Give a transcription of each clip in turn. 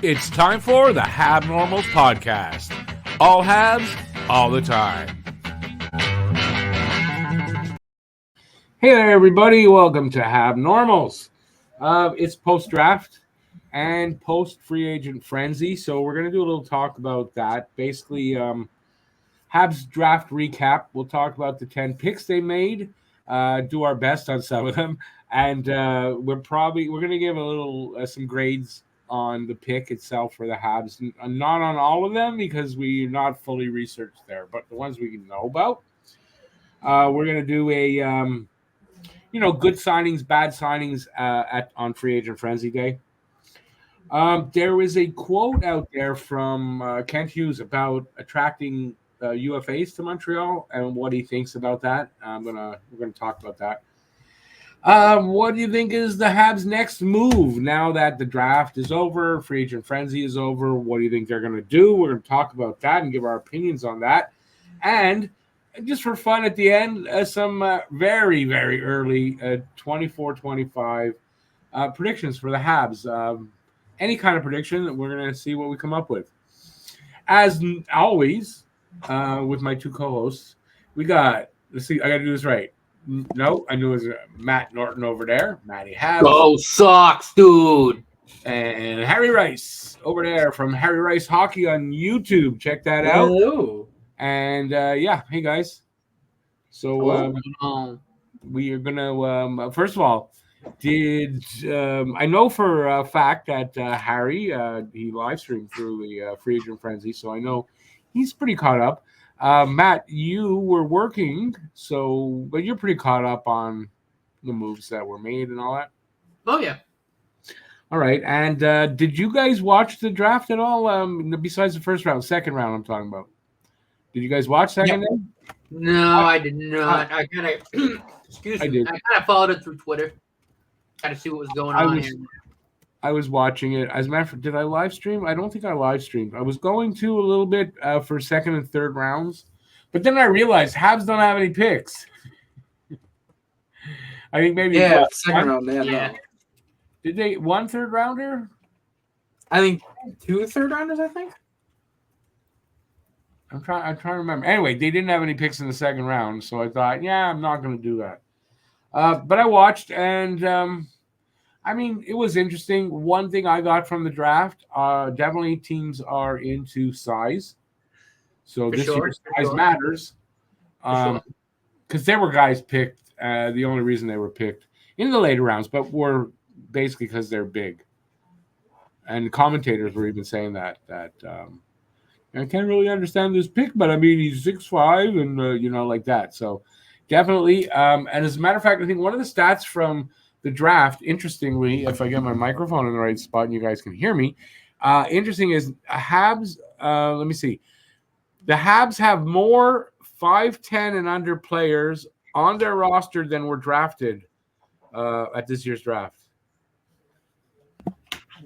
It's time for the HabNormals podcast. All Habs, all the time. Hey there, everybody. Welcome to HabNormals. It's post-draft and post-free agent frenzy, so we're going to do a little talk about that. Basically, Habs draft recap. We'll talk about the 10 picks they made, do our best on some of them, and we're going to give a little some grades on the pick itself for the Habs. Not on all of them because we're not fully researched there, but the ones we can know about. We're going to do a good signings, bad signings on Free Agent Frenzy Day. There was a quote out there from Kent Hughes about attracting UFAs to Montreal and what he thinks about that. We're gonna talk about that. What do you think is the Habs' next move now that the draft is over, free agent frenzy is over? What do you think they're going to do? We're going to talk about that and give our opinions on that. And just for fun at the end, some very, very early 24-25 predictions for the Habs. Any kind of prediction, we're going to see what we come up with. As always, with my two co-hosts, we got, let's see, I got to do this right. No, I knew it was Matt Norton over there. Matty Habs. Go Sox, dude. And Harry Rice over there from Harry Rice Hockey on YouTube. Check that out. Hello. And hey guys. So we are gonna first of all, I know for a fact that Harry he live streamed through the Free Agent Frenzy, so I know he's pretty caught up. Matt, you were working, but you're pretty caught up on the moves that were made and all that. Oh yeah. All right, and did you guys watch the draft at all? Besides the first round, second round, I'm talking about. Did you guys watch second? Yep. No, I did not. I kind of excuse me. I kind of followed it through Twitter, kind of see what was going on. I was watching it. As a matter of fact, did I live stream? I don't think I live streamed. I was going to a little bit for second and third rounds, but then I realized Habs don't have any picks. I think maybe second round. Yeah. Did they one third rounder? I think 2 third rounders. I think. I'm trying to remember. Anyway, they didn't have any picks in the second round, so I thought, I'm not going to do that. But I watched and. It was interesting. One thing I got from the draft, definitely teams are into size. So this year, size matters. Because there were guys picked, the only reason they were picked in the later rounds, but were basically because they're big. And commentators were even saying that I can't really understand this pick, but he's 6'5", and like that. So definitely. And as a matter of fact, I think one of the stats from the draft, interestingly, if I get my microphone in the right spot and you guys can hear me, interesting is Habs. Let me see. The Habs have more 5'10" and under players on their roster than were drafted at this year's draft.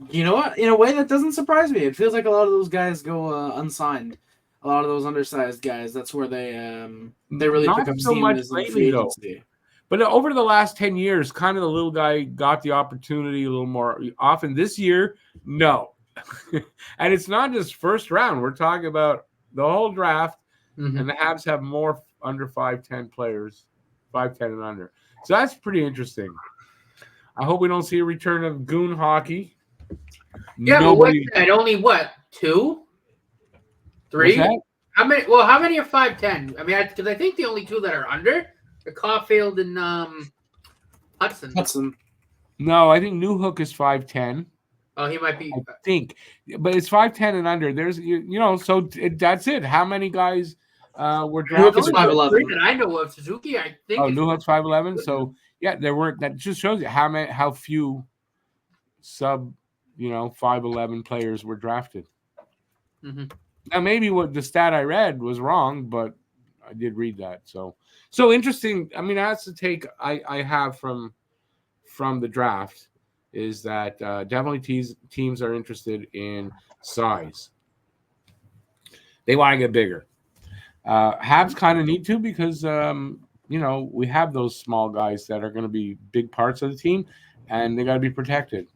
You know what? In a way, that doesn't surprise me. It feels like a lot of those guys go unsigned. A lot of those undersized guys. That's where they really pick up steam as a free agency. But over the last 10 years, kind of the little guy got the opportunity a little more often. This year, no. And it's not just first round. We're talking about the whole draft, and the Habs have more under 5'10" players, 5'10" and under. So that's pretty interesting. I hope we don't see a return of goon hockey. Yeah, Nobody... but what's that? Only what? 2? 3? How many are 5'10"? Because I think the only 2 that are under – Caulfield and Hudson. No, I think Newhook is 5'10". Oh, he might be. I think, but it's 5'10" and under. There's, so that's it. How many guys were drafted? Newhook's 5'11". I know of Suzuki. I think. Oh, Newhook's 5'11". So yeah, there weren't. That just shows you how few sub 5'11" players were drafted. Mm-hmm. Now maybe what the stat I read was wrong, but I did read that. So interesting. That's the take I have from the draft is that definitely teams are interested in size. They want to get bigger. Habs kind of need to because, we have those small guys that are going to be big parts of the team, and they got to be protected.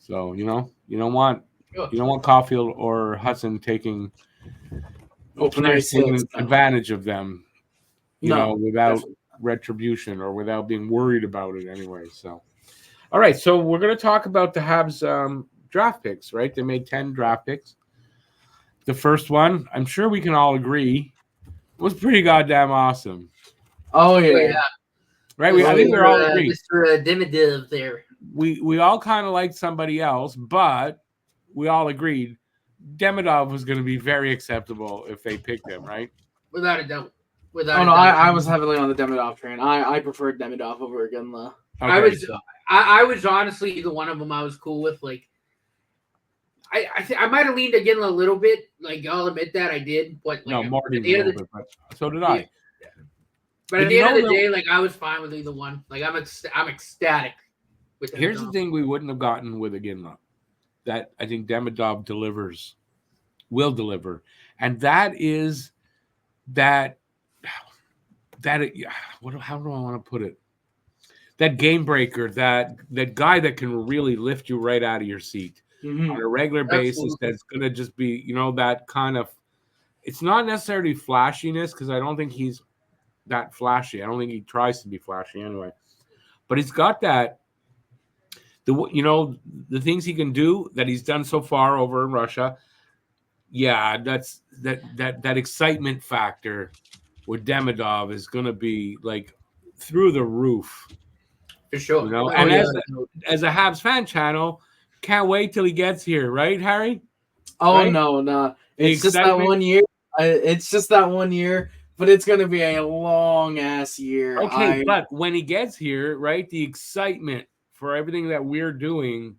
So you don't want Caulfield or Hudson taking advantage of them, without retribution or without being worried about it anyway. So, all right. So we're going to talk about the Habs draft picks, right? They made 10 draft picks. The first one, I'm sure we can all agree, was pretty goddamn awesome. Oh yeah. Right? I think we're all agreed. Mr. Demidov there. We all kind of liked somebody else, but we all agreed Demidov was going to be very acceptable if they picked him, right? Without a doubt. I was heavily on the Demidov train. I preferred Demidov over Iginla. Okay, I was honestly either one of them I was cool with. Like, I might have leaned Iginla a little bit. Like, I'll admit that I did. But like, more than a little bit, but so did I. But at the end of the day, like, I was fine with either one. Like, I'm ecstatic with Demidov. Here's the thing we wouldn't have gotten with Iginla, that I think Demidov will deliver, and that is that how do I want to put it? That game breaker, that guy that can really lift you right out of your seat on a regular basis. That's going to just be, that kind of. It's not necessarily flashiness, because I don't think he's that flashy. I don't think he tries to be flashy anyway. But he's got that. The things he can do that he's done so far over in Russia. Yeah, that's that excitement factor with Demidov is going to be like through the roof. For sure. And as a Habs fan channel, can't wait till he gets here, right, Harry? Oh, right? No. It's just that 1 year. It's just that 1 year, but it's going to be a long-ass year. Okay, but when he gets here, right, the excitement for everything that we're doing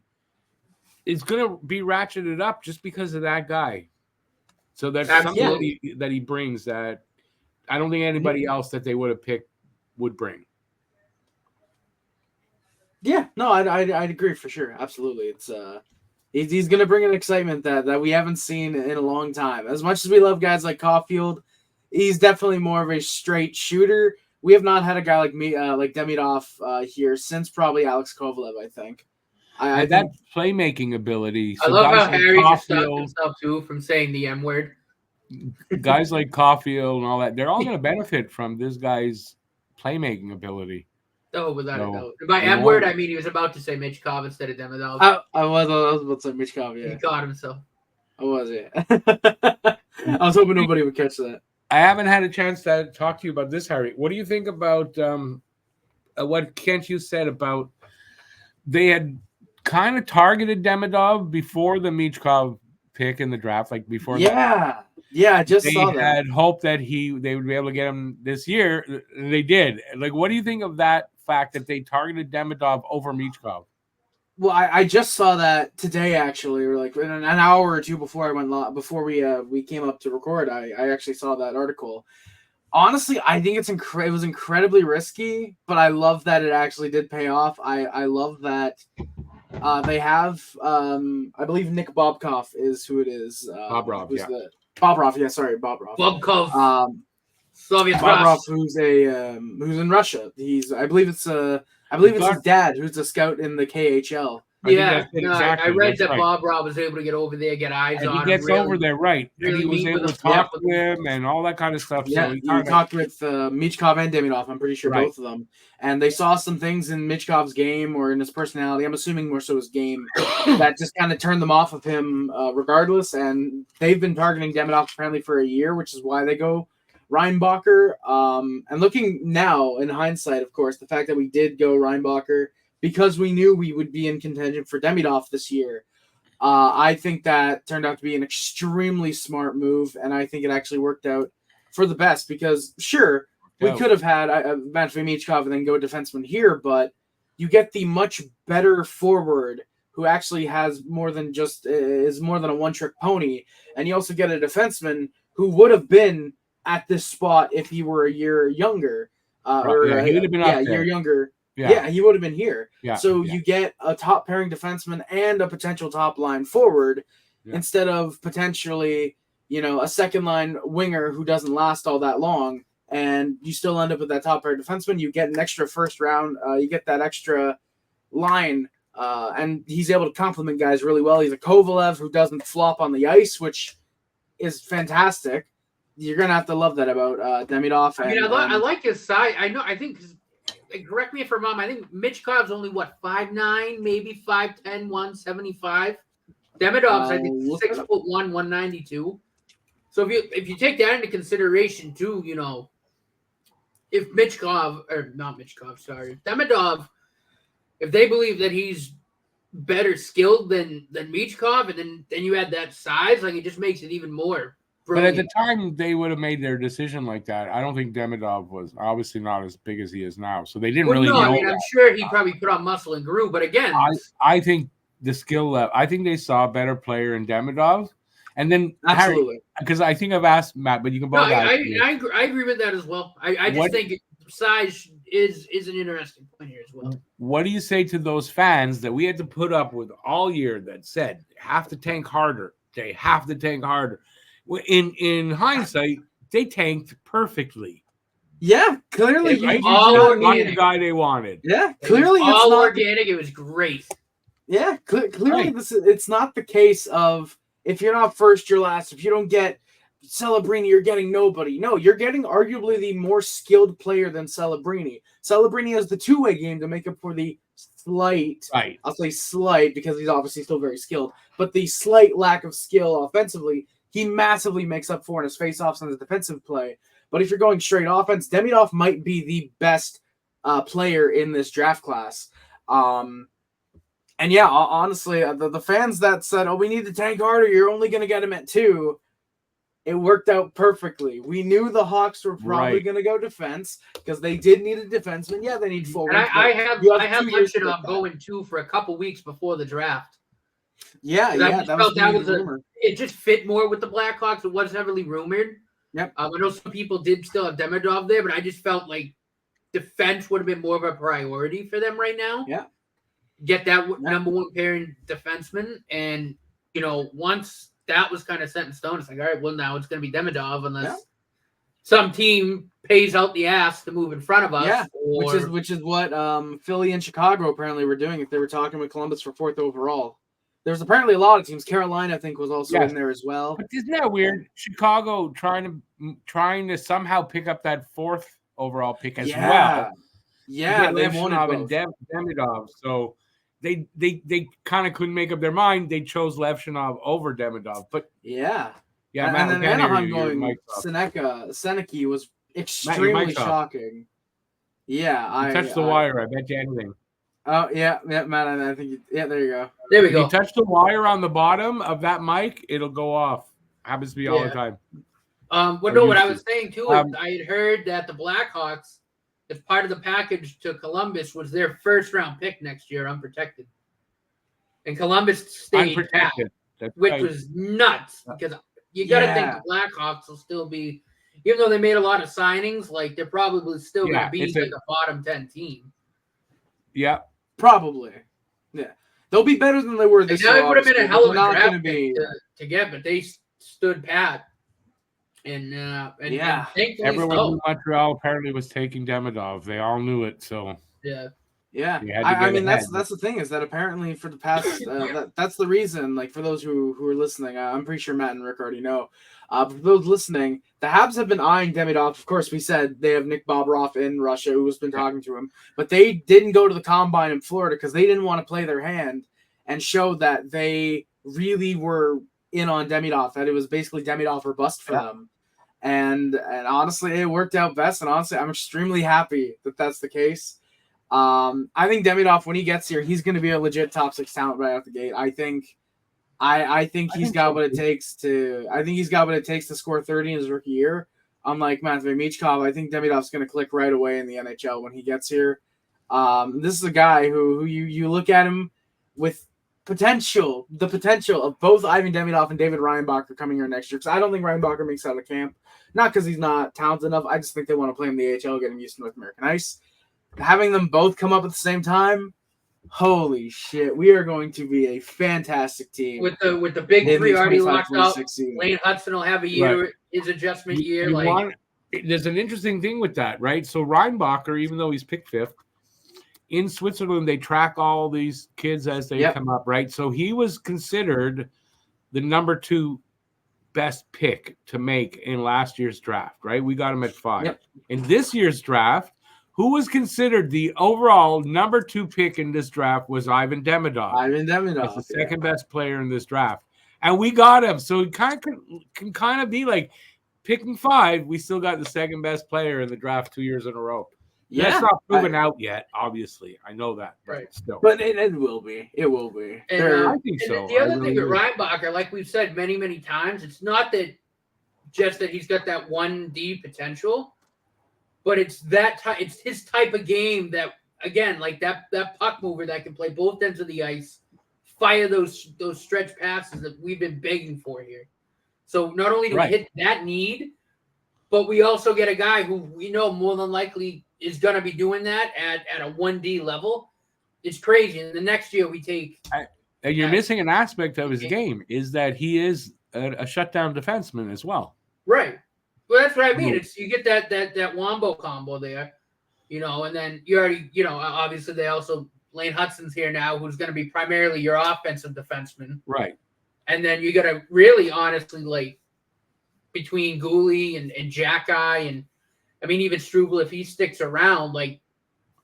is going to be ratcheted up just because of that guy. So that's something that he brings that I don't think anybody else that they would have picked would bring. Yeah, no, I'd agree for sure. Absolutely. It's he's going to bring an excitement that we haven't seen in a long time. As much as we love guys like Caulfield, he's definitely more of a straight shooter. We have not had a guy like Demidov here since probably Alex Kovalev, I think. I that playmaking ability. So I love how Harry just stopped himself too from saying the M word. Guys like Caulfield and all that, they're all going to benefit from this guy's playmaking ability. Oh, without a doubt. By M word, I mean he was about to say Michkov instead of Demidov. I was about to say Michkov, yeah. He caught himself. I was, yeah. I was hoping nobody would catch that. I haven't had a chance to talk to you about this, Harry. What do you think about what Kent you said about they had kind of targeted Demidov before the Michkov pick in the draft, like before. Yeah, I just saw that. They had hoped that they would be able to get him this year. They did. Like, what do you think of that fact that they targeted Demidov over Michkov? Well, I just saw that today, actually, or like in an hour or two before I went live, before we came up to record. I actually saw that article. Honestly, I think it was incredibly risky, but I love that it actually did pay off. I love that they have, I believe Nick Bobkov is who it is. Bobrov, yeah. Bobrov, yeah, sorry, Bobrov. Bobkov. Soviet Bobrov, who's in Russia. I believe it's his dad who's a scout in the KHL. I read that Bobrov was able to get over there, get eyes on him. He gets over there, right. And he was able to talk with him and all that kind of stuff. Yeah, so he talked with Michkov and Demidov, I'm pretty sure, both of them. And they saw some things in Michkov's game or in his personality, I'm assuming more so his game, that just kind of turned them off of him regardless. And they've been targeting Demidov apparently for a year, which is why they go Reinbacher. And looking now, in hindsight, of course, the fact that we did go Reinbacher because we knew we would be in contention for Demidov this year, I think that turned out to be an extremely smart move, and I think it actually worked out for the best because, sure, we could have had a match with Michkov and then go defenseman here, but you get the much better forward who actually has more than a one-trick pony, and you also get a defenseman who would have been at this spot if he were a year younger. He would have been a year younger. Yeah, he would have been here. Yeah, so you get a top pairing defenseman and a potential top line forward instead of potentially, a second line winger who doesn't last all that long, and you still end up with that top pair defenseman. You get an extra first round. You get that extra line and he's able to complement guys really well. He's a Kovalev who doesn't flop on the ice, which is fantastic. You're gonna have to love that about Demidov. I like his size. I think. Correct me if I'm wrong. I think Michkov's only 5'9", maybe 5'10", 175. Demidov's I think 6'1", 192. So if you take that into consideration too, if Demidov, if they believe that he's better skilled than Michkov, and then you add that size, like it just makes it even more brilliant. But at the time they would have made their decision like that. I don't think Demidov was obviously not as big as he is now, so they didn't really know. I mean, I'm sure he probably put on muscle and grew, but again, I think the skill level. I think they saw a better player in Demidov, and then absolutely because I think I've asked Matt, but you can both. I agree with that as well. I just think size is an interesting point here as well. What do you say to those fans that we had to put up with all year that said have to tank harder? They have to tank harder. In hindsight, they tanked perfectly. Yeah, clearly you got the guy they wanted. Yeah, clearly it's all organic. It was great. Yeah, clearly it's not the case of if you're not first, you're last. If you don't get Celebrini, you're getting nobody. No, you're getting arguably the more skilled player than Celebrini. Celebrini has the two-way game to make up for the slight, I'll say slight because he's obviously still very skilled, but the slight lack of skill offensively, he massively makes up for in his faceoffs and his defensive play. But if you're going straight offense, Demidov might be the best player in this draft class. And yeah, honestly, the fans that said, we need to tank harder, you're only going to get him at 2, it worked out perfectly. We knew the Hawks were probably going to go defense because they did need a defenseman. Yeah, they need forward. And I have Levchinov going 2 for a couple weeks before the draft. Yeah, it just fit more with the Blackhawks. It was heavily rumored. Yep. I know some people did still have Demidov there, but I just felt like defense would have been more of a priority for them right now. Yeah. Get that number one pairing defenseman. And, once that was kind of set in stone, it's like, all right, well, now it's going to be Demidov unless some team pays out the ass to move in front of us. Yeah, which is what Philly and Chicago apparently were doing if they were talking with Columbus for 4th overall. There's apparently a lot of teams. Carolina, I think, was also in there as well. But isn't that weird? Chicago trying to somehow pick up that 4th overall pick as well. Yeah, they Levchinov and Demidov. So they kind of couldn't make up their mind. They chose Levchinov over Demidov. But yeah, Matt, and then Anaheim going Seneke was extremely shocking. Yeah, I touched the wire. I bet you anything. Oh, yeah, Matt, I think there you go. There we go. You touch the wire on the bottom of that mic, it'll go off. Happens to be all the time. What I was saying, too, is I had heard that the Blackhawks, as part of the package to Columbus, was their first-round pick next year, unprotected. And Columbus stayed unprotected, which was nuts, because you got to think the Blackhawks will still be, even though they made a lot of signings, like they're probably still going to be like a bottom 10 team. Yeah. Probably. Yeah. They'll be better than they were this year. It would have been a hell of a draft to get, but they stood pat. And everyone in Montreal apparently was taking Demidov. They all knew it, so yeah. I mean, that's the thing is that apparently for the past that's the reason. Like for those who are listening, I'm pretty sure Matt and Rick already know. For those listening, the Habs have been eyeing Demidov. Of course, we said they have Nick Bobroff in Russia who's been talking to him, but they didn't go to the combine in Florida because they didn't want to play their hand and show that they really were in on Demidov. That it was basically Demidov or bust for them. And honestly, it worked out best. And honestly, I'm extremely happy that that's the case. I think Demidov, when he gets here, he's going to be a legit top 6 talent right out the gate. I think he's got what it takes to. I think he's got what it takes to score 30 in his rookie year. Unlike Matvei Michkov, I think Demidov's going to click right away in the NHL when he gets here. This is a guy who you look at him with the potential of both Ivan Demidov and David Reinbacher coming here next year. Because I don't think Reinbacher makes out of camp, not because he's not talented enough. I just think they want to play him in the AHL, getting used to North American ice. Having them both come up at the same time. Holy shit, we are going to be a fantastic team. With the big 3 already locked up. Lane Hudson will have a year, his adjustment year. There's an interesting thing with that, right? So Reinbacher, even though he's picked 5th, in Switzerland, they track all these kids as they come up, right? So he was considered the number 2 best pick to make in last year's draft, right? We got him at 5. Yep. In this year's draft, who was considered the overall number 2 pick in this draft was Ivan Demidov. That's the second best player in this draft. And we got him. So it can kind of be like picking 5. We still got the second best player in the draft 2 years in a row. Yeah. That's not proven out yet, obviously. I know that. Right. Still. But it will be. It will be. And, I think so. The other thing with Reinbacher, like we've said many, many times, it's not that just that he's got that 1D potential, but it's it's his type of game that, again, like that puck mover that can play both ends of the ice, fire those stretch passes that we've been begging for here. So not only do we hit that need, but we also get a guy who we know more than likely is going to be doing that at a 1D level. It's crazy. And the next year we take... You're missing an aspect of his game, is that he is a shutdown defenseman as well. Right. Well, that's what I mean. It's you get that Wombo combo there, and then you already, obviously they also... Lane Hudson's here now, who's going to be primarily your offensive defenseman. Right. And then you got to really honestly, like, between Gooley and Jack-Eye and, I mean, even Struble, if he sticks around, like,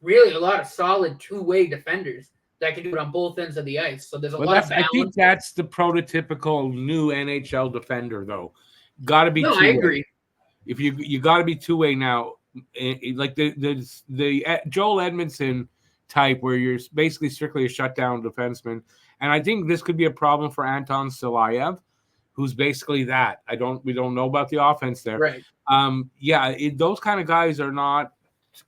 really a lot of solid two-way defenders that can do it on both ends of the ice. So there's a lot of balance. I think that's the prototypical new NHL defender, though. Got to be two-way. I agree. If you got to be two-way now. Like the Joel Edmondson type, where you're basically strictly a shutdown defenseman. And I think this could be a problem for Anton Silayev, who's basically that. We don't know about the offense there. Right. Those kind of guys are not.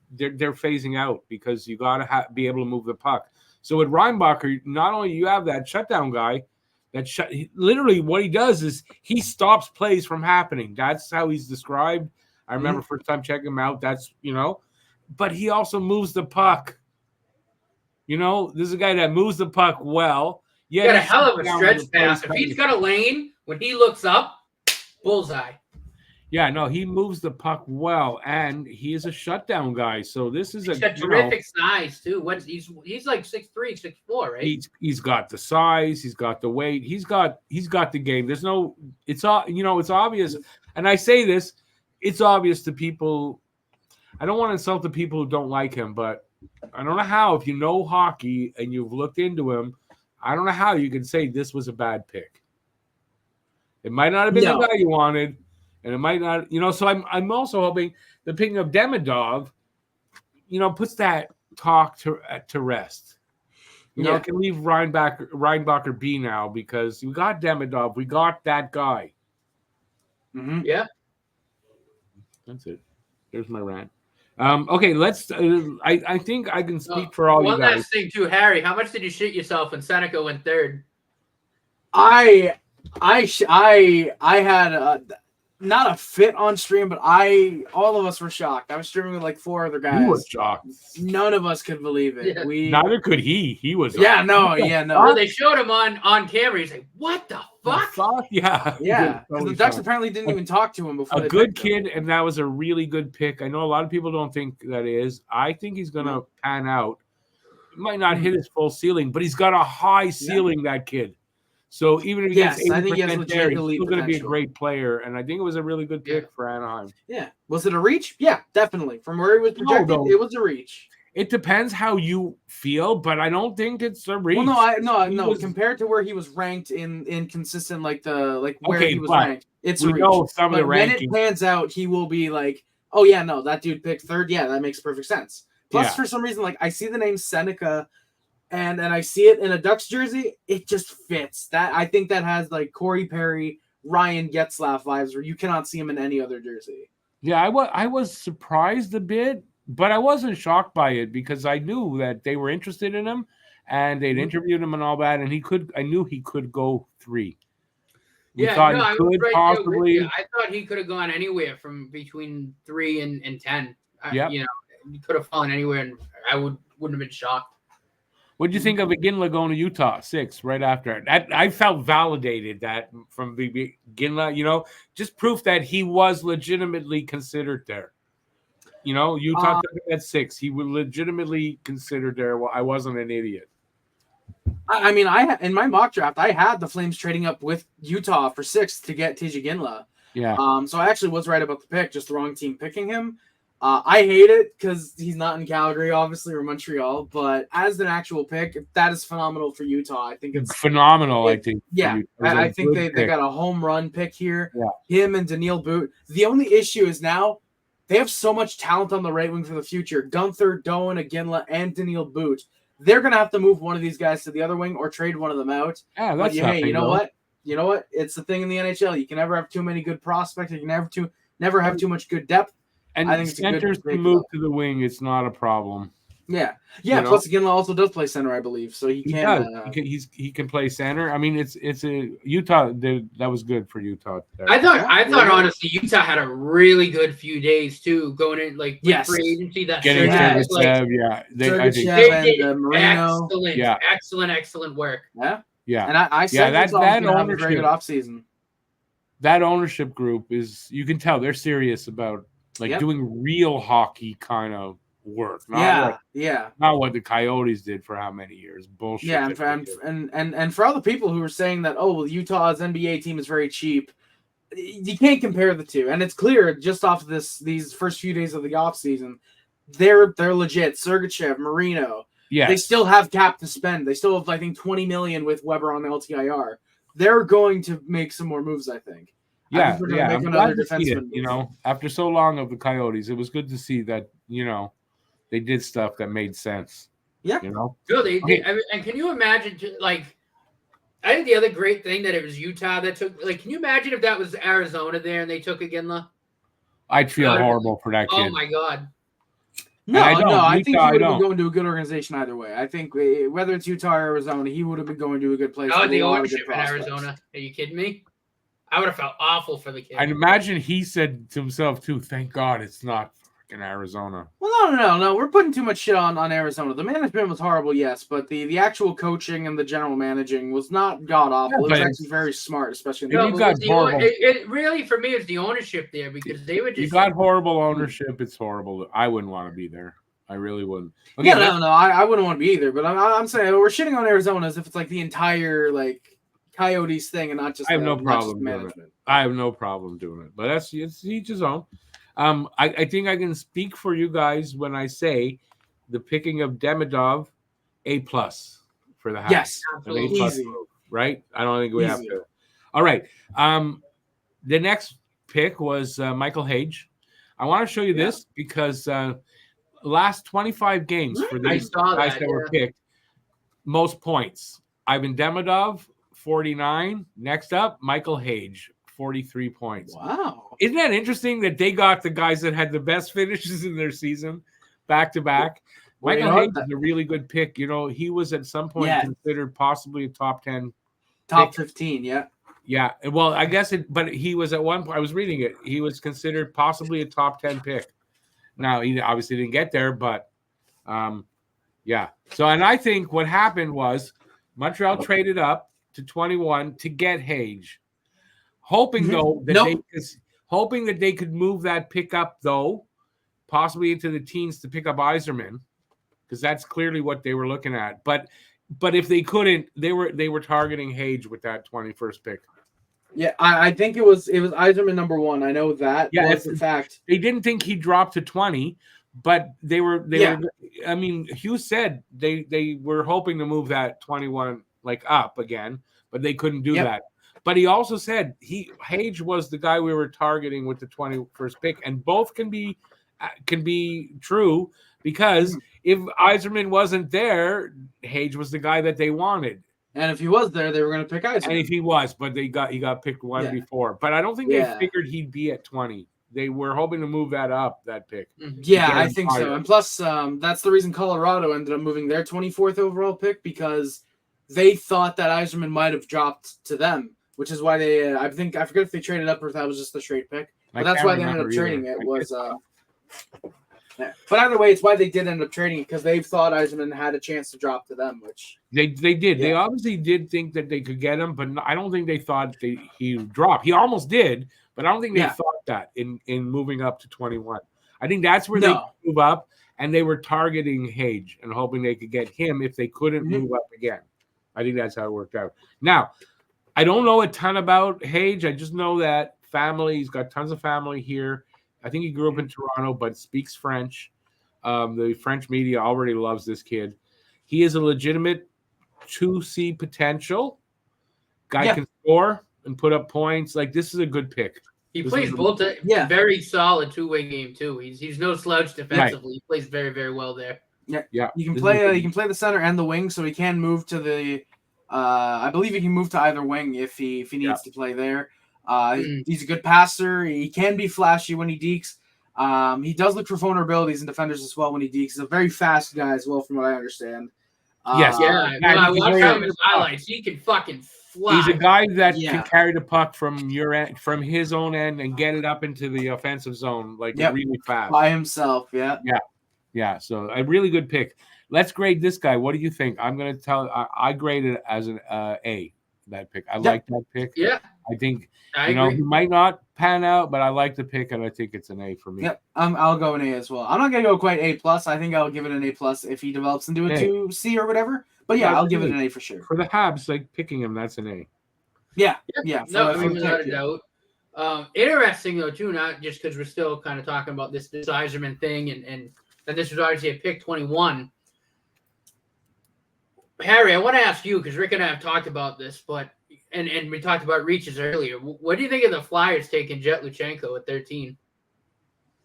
They're phasing out because you got to be able to move the puck. So with Reinbacher, not only you have that shutdown guy, literally what he does is he stops plays from happening. That's how he's described. I remember first time checking him out. That's but he also moves the puck. This is a guy that moves the puck well. Yeah, he got a hell of a stretch pass. If he's got a lane, when he looks up, bullseye. Yeah, no, he moves the puck well, and he is a shutdown guy. So this is he's got terrific size too. He's like 6'3", 6'4", right? He's got the size, he's got the weight, he's got the game. It's obvious, and I say this, it's obvious to people. I don't want to insult the people who don't like him, but I don't know how, if you know hockey and you've looked into him, I don't know how you can say this was a bad pick. It might not have been the guy you wanted, and it might not, so I'm also hoping the picking of Demidov, puts that talk to rest. Can leave Reinbacher be now, because we got Demidov, we got that guy. Mm-hmm. Yeah. That's it. There's my rant. Okay, let's. I think I can speak for all you guys. One last thing too, Harry. How much did you shit yourself when Seneca went third? I had not a fit on stream, but all of us were shocked. I was streaming with like 4 other guys. You were shocked. None of us could believe it. Yeah. Neither could he. He was. No. Well, they showed him on camera. He's like, "What the fuck?" Yeah. Because the Ducks apparently didn't even talk to him before. A good kid, and that was a really good pick. I know a lot of people don't think that is. I think he's going to pan out. He might not hit his full ceiling, but he's got a high ceiling. That kid. So even if he gets 80% there, he's still going to be a great player. And I think it was a really good pick for Anaheim. Yeah. Was it a reach? Yeah, definitely. From where he was projected, it was a reach. It depends how you feel, but I don't think it's a reach. Well, no. Compared to where he was ranked in consistent, where he was ranked, it's a reach. Know some of the when it pans out, he will be like, "Oh yeah, no, that dude picked third. Yeah, that makes perfect sense." Plus, for some reason, I see the name Seneca. And I see it in a Ducks jersey, it just fits. That I think that has Corey Perry, Ryan Getzlaf vibes where you cannot see him in any other jersey. Yeah, I was surprised a bit, but I wasn't shocked by it because I knew that they were interested in him and they'd interviewed him and all that, and I knew he could go 3. I thought he could have gone anywhere from between 3 and 10. He could have fallen anywhere, and I wouldn't have been shocked. What did you think of Iginla going to Utah 6 right after? I felt validated that from Iginla, just proof that he was legitimately considered there. Utah took him at 6. He would legitimately consider there. Well, I wasn't an idiot. I mean, in my mock draft, I had the Flames trading up with Utah for 6 to get TJ Ginla. Yeah. So I actually was right about the pick, just the wrong team picking him. I hate it because he's not in Calgary, obviously, or Montreal. But as an actual pick, that is phenomenal for Utah. I think it's phenomenal. I think. Yeah, I think they got a home run pick here. Yeah. Him and Daniil Boot. The only issue is now they have so much talent on the right wing for the future. Gunther, Doan, Iginla, and Daniil Boot. They're gonna have to move one of these guys to the other wing or trade one of them out. Yeah, that's hey, you know what? You know what? It's the thing in the NHL. You can never have too many good prospects. You can never have too much good depth. And I think centers can move to the wing. It's not a problem. Yeah. Plus, Ginla also does play center, I believe, so he can. He can play center. I mean, it's a Utah. That was good for Utah. I thought honestly, Utah had a really good few days too, going in free agency. That getting Marino. Excellent work. Yeah. And I said that have a very good offseason. That ownership group you can tell they're serious about doing real hockey kind of work. Not what the Coyotes did for how many years. Bullshit. Yeah, and for all the people who are saying that, Utah's NBA team is very cheap, you can't compare the two. And it's clear just off of these first few days of the offseason, they're legit. Sergachev, Marino. Yeah. They still have cap to spend. They still have, I think, $20 million with Weber on the LTIR. They're going to make some more moves, I think. Yeah. I'm glad to see it, after so long of the Coyotes, it was good to see that, they did stuff that made sense. Yeah. And can you imagine, I think the other great thing that it was Utah that took, can you imagine if that was Arizona there and they took Iginla? I'd feel horrible for that kid. Oh, my God. No, I think he would have been going to a good organization either way. I think whether it's Utah or Arizona, he would have been going to a good place. The ownership in Arizona. Are you kidding me? I would have felt awful for the kid. I'd imagine he said to himself, too, thank God it's not fucking Arizona. Well, no. We're putting too much shit on Arizona. The management was horrible, yes, but the actual coaching and the general managing was not god-awful. It was actually very smart, especially in it really, for me, it's the ownership there because they would just... You got horrible ownership. It's horrible. I wouldn't want to be there. I really wouldn't. Okay, I wouldn't want to be either, but I'm saying we're shitting on Arizona as if it's the entire, Coyotes thing and not just I have no problem management. I have no problem doing it, but it's each his own. I think I can speak for you guys when I say the picking of Demidov, A+ for the Habs. Yes, easy, right? I don't think we have to. All right. The next pick was Michael Hage. I want to show you this because last 25 games for these guys that were picked, most points. Ivan Demidov, 49. Next up, Michael Hage, 43 points. Wow. Isn't that interesting that they got the guys that had the best finishes in their season back to back? Michael Hage is a really good pick. He was at some point considered possibly a top 10. Top 15, yeah. Yeah. Well, I guess but he was at one point, I was reading it, he was considered possibly a top 10 pick. Now, he obviously didn't get there, but yeah. So, and I think what happened was Montreal traded up to 21 to get Hage, hoping though that they could move that pick up though, possibly into the teens to pick up Yzerman, because that's clearly what they were looking at. But if they couldn't, they were targeting Hage with that 21st pick. Yeah, I think it was Yzerman number 1. I know that. Yeah, that's the fact. They didn't think he dropped to 20, but they were. I mean, Hughes said they were hoping to move that 21 up again, but they couldn't do that. But he also said Hage was the guy we were targeting with the 21st pick, and both can be true because if Yzerman wasn't there, Hage was the guy that they wanted. And if he was there, they were going to pick Yzerman. And if he was, but he got picked before. But I don't think they figured he'd be at 20. They were hoping to move that pick. Yeah, I think so. And plus, that's the reason Colorado ended up moving their 24th overall pick, because they thought that Yzerman might have dropped to them, which is why they, I forget if they traded up or if that was just a straight pick. But that's why they ended up trading it. But either way, it's why they did end up trading it, because they thought Yzerman had a chance to drop to them, which they did. Yeah. They obviously did think that they could get him, but I don't think they thought he would drop. He almost did, but I don't think they thought that in moving up to 21. I think that's where they No. move up, and they were targeting Hage and hoping they could get him if they couldn't move up again. I think that's how it worked out. Now, I don't know a ton about Hage. I just know that family. He's got tons of family here. I think he grew up in Toronto, but speaks French. The French media already loves this kid. He is a legitimate 2C potential. Guy can score and put up points. Like, this is a good pick. He plays both very solid two-way game too. He's no slouch defensively. He plays very, very well there. Yeah. You can play the center and the wing, so he can move to the I believe he can move to either wing if he needs to play there. He's a good passer. He can be flashy when he dekes. He does look for vulnerabilities in defenders as well when he dekes. He's a very fast guy as well, from what I understand. Yes. When I watch some of his highlights, he can fucking fly. He's a guy that can carry the puck from your end, from his own end, and get it up into the offensive zone really fast by himself. Yeah. So a really good pick. Let's grade this guy. What do you think? I'm going to tell. I grade it as an A. That pick. I like that pick. Yeah. I think I agree. he might not pan out, but I like the pick, and I think it's an A for me. Yep. I'll go an A as well. I'm not going to go quite A+. I think I'll give it an A+ if he develops into a 2C or whatever. But I'll give it an A for sure. For the Habs, like picking him, that's an A. Yeah. Without a doubt. Interesting though too, not just because we're still kind of talking about this Yzerman thing, and this was obviously a pick 21. Harry, I want to ask you, because Rick and I have talked about this, but and we talked about reaches earlier. What do you think of the Flyers taking Jet Luchenko at 13?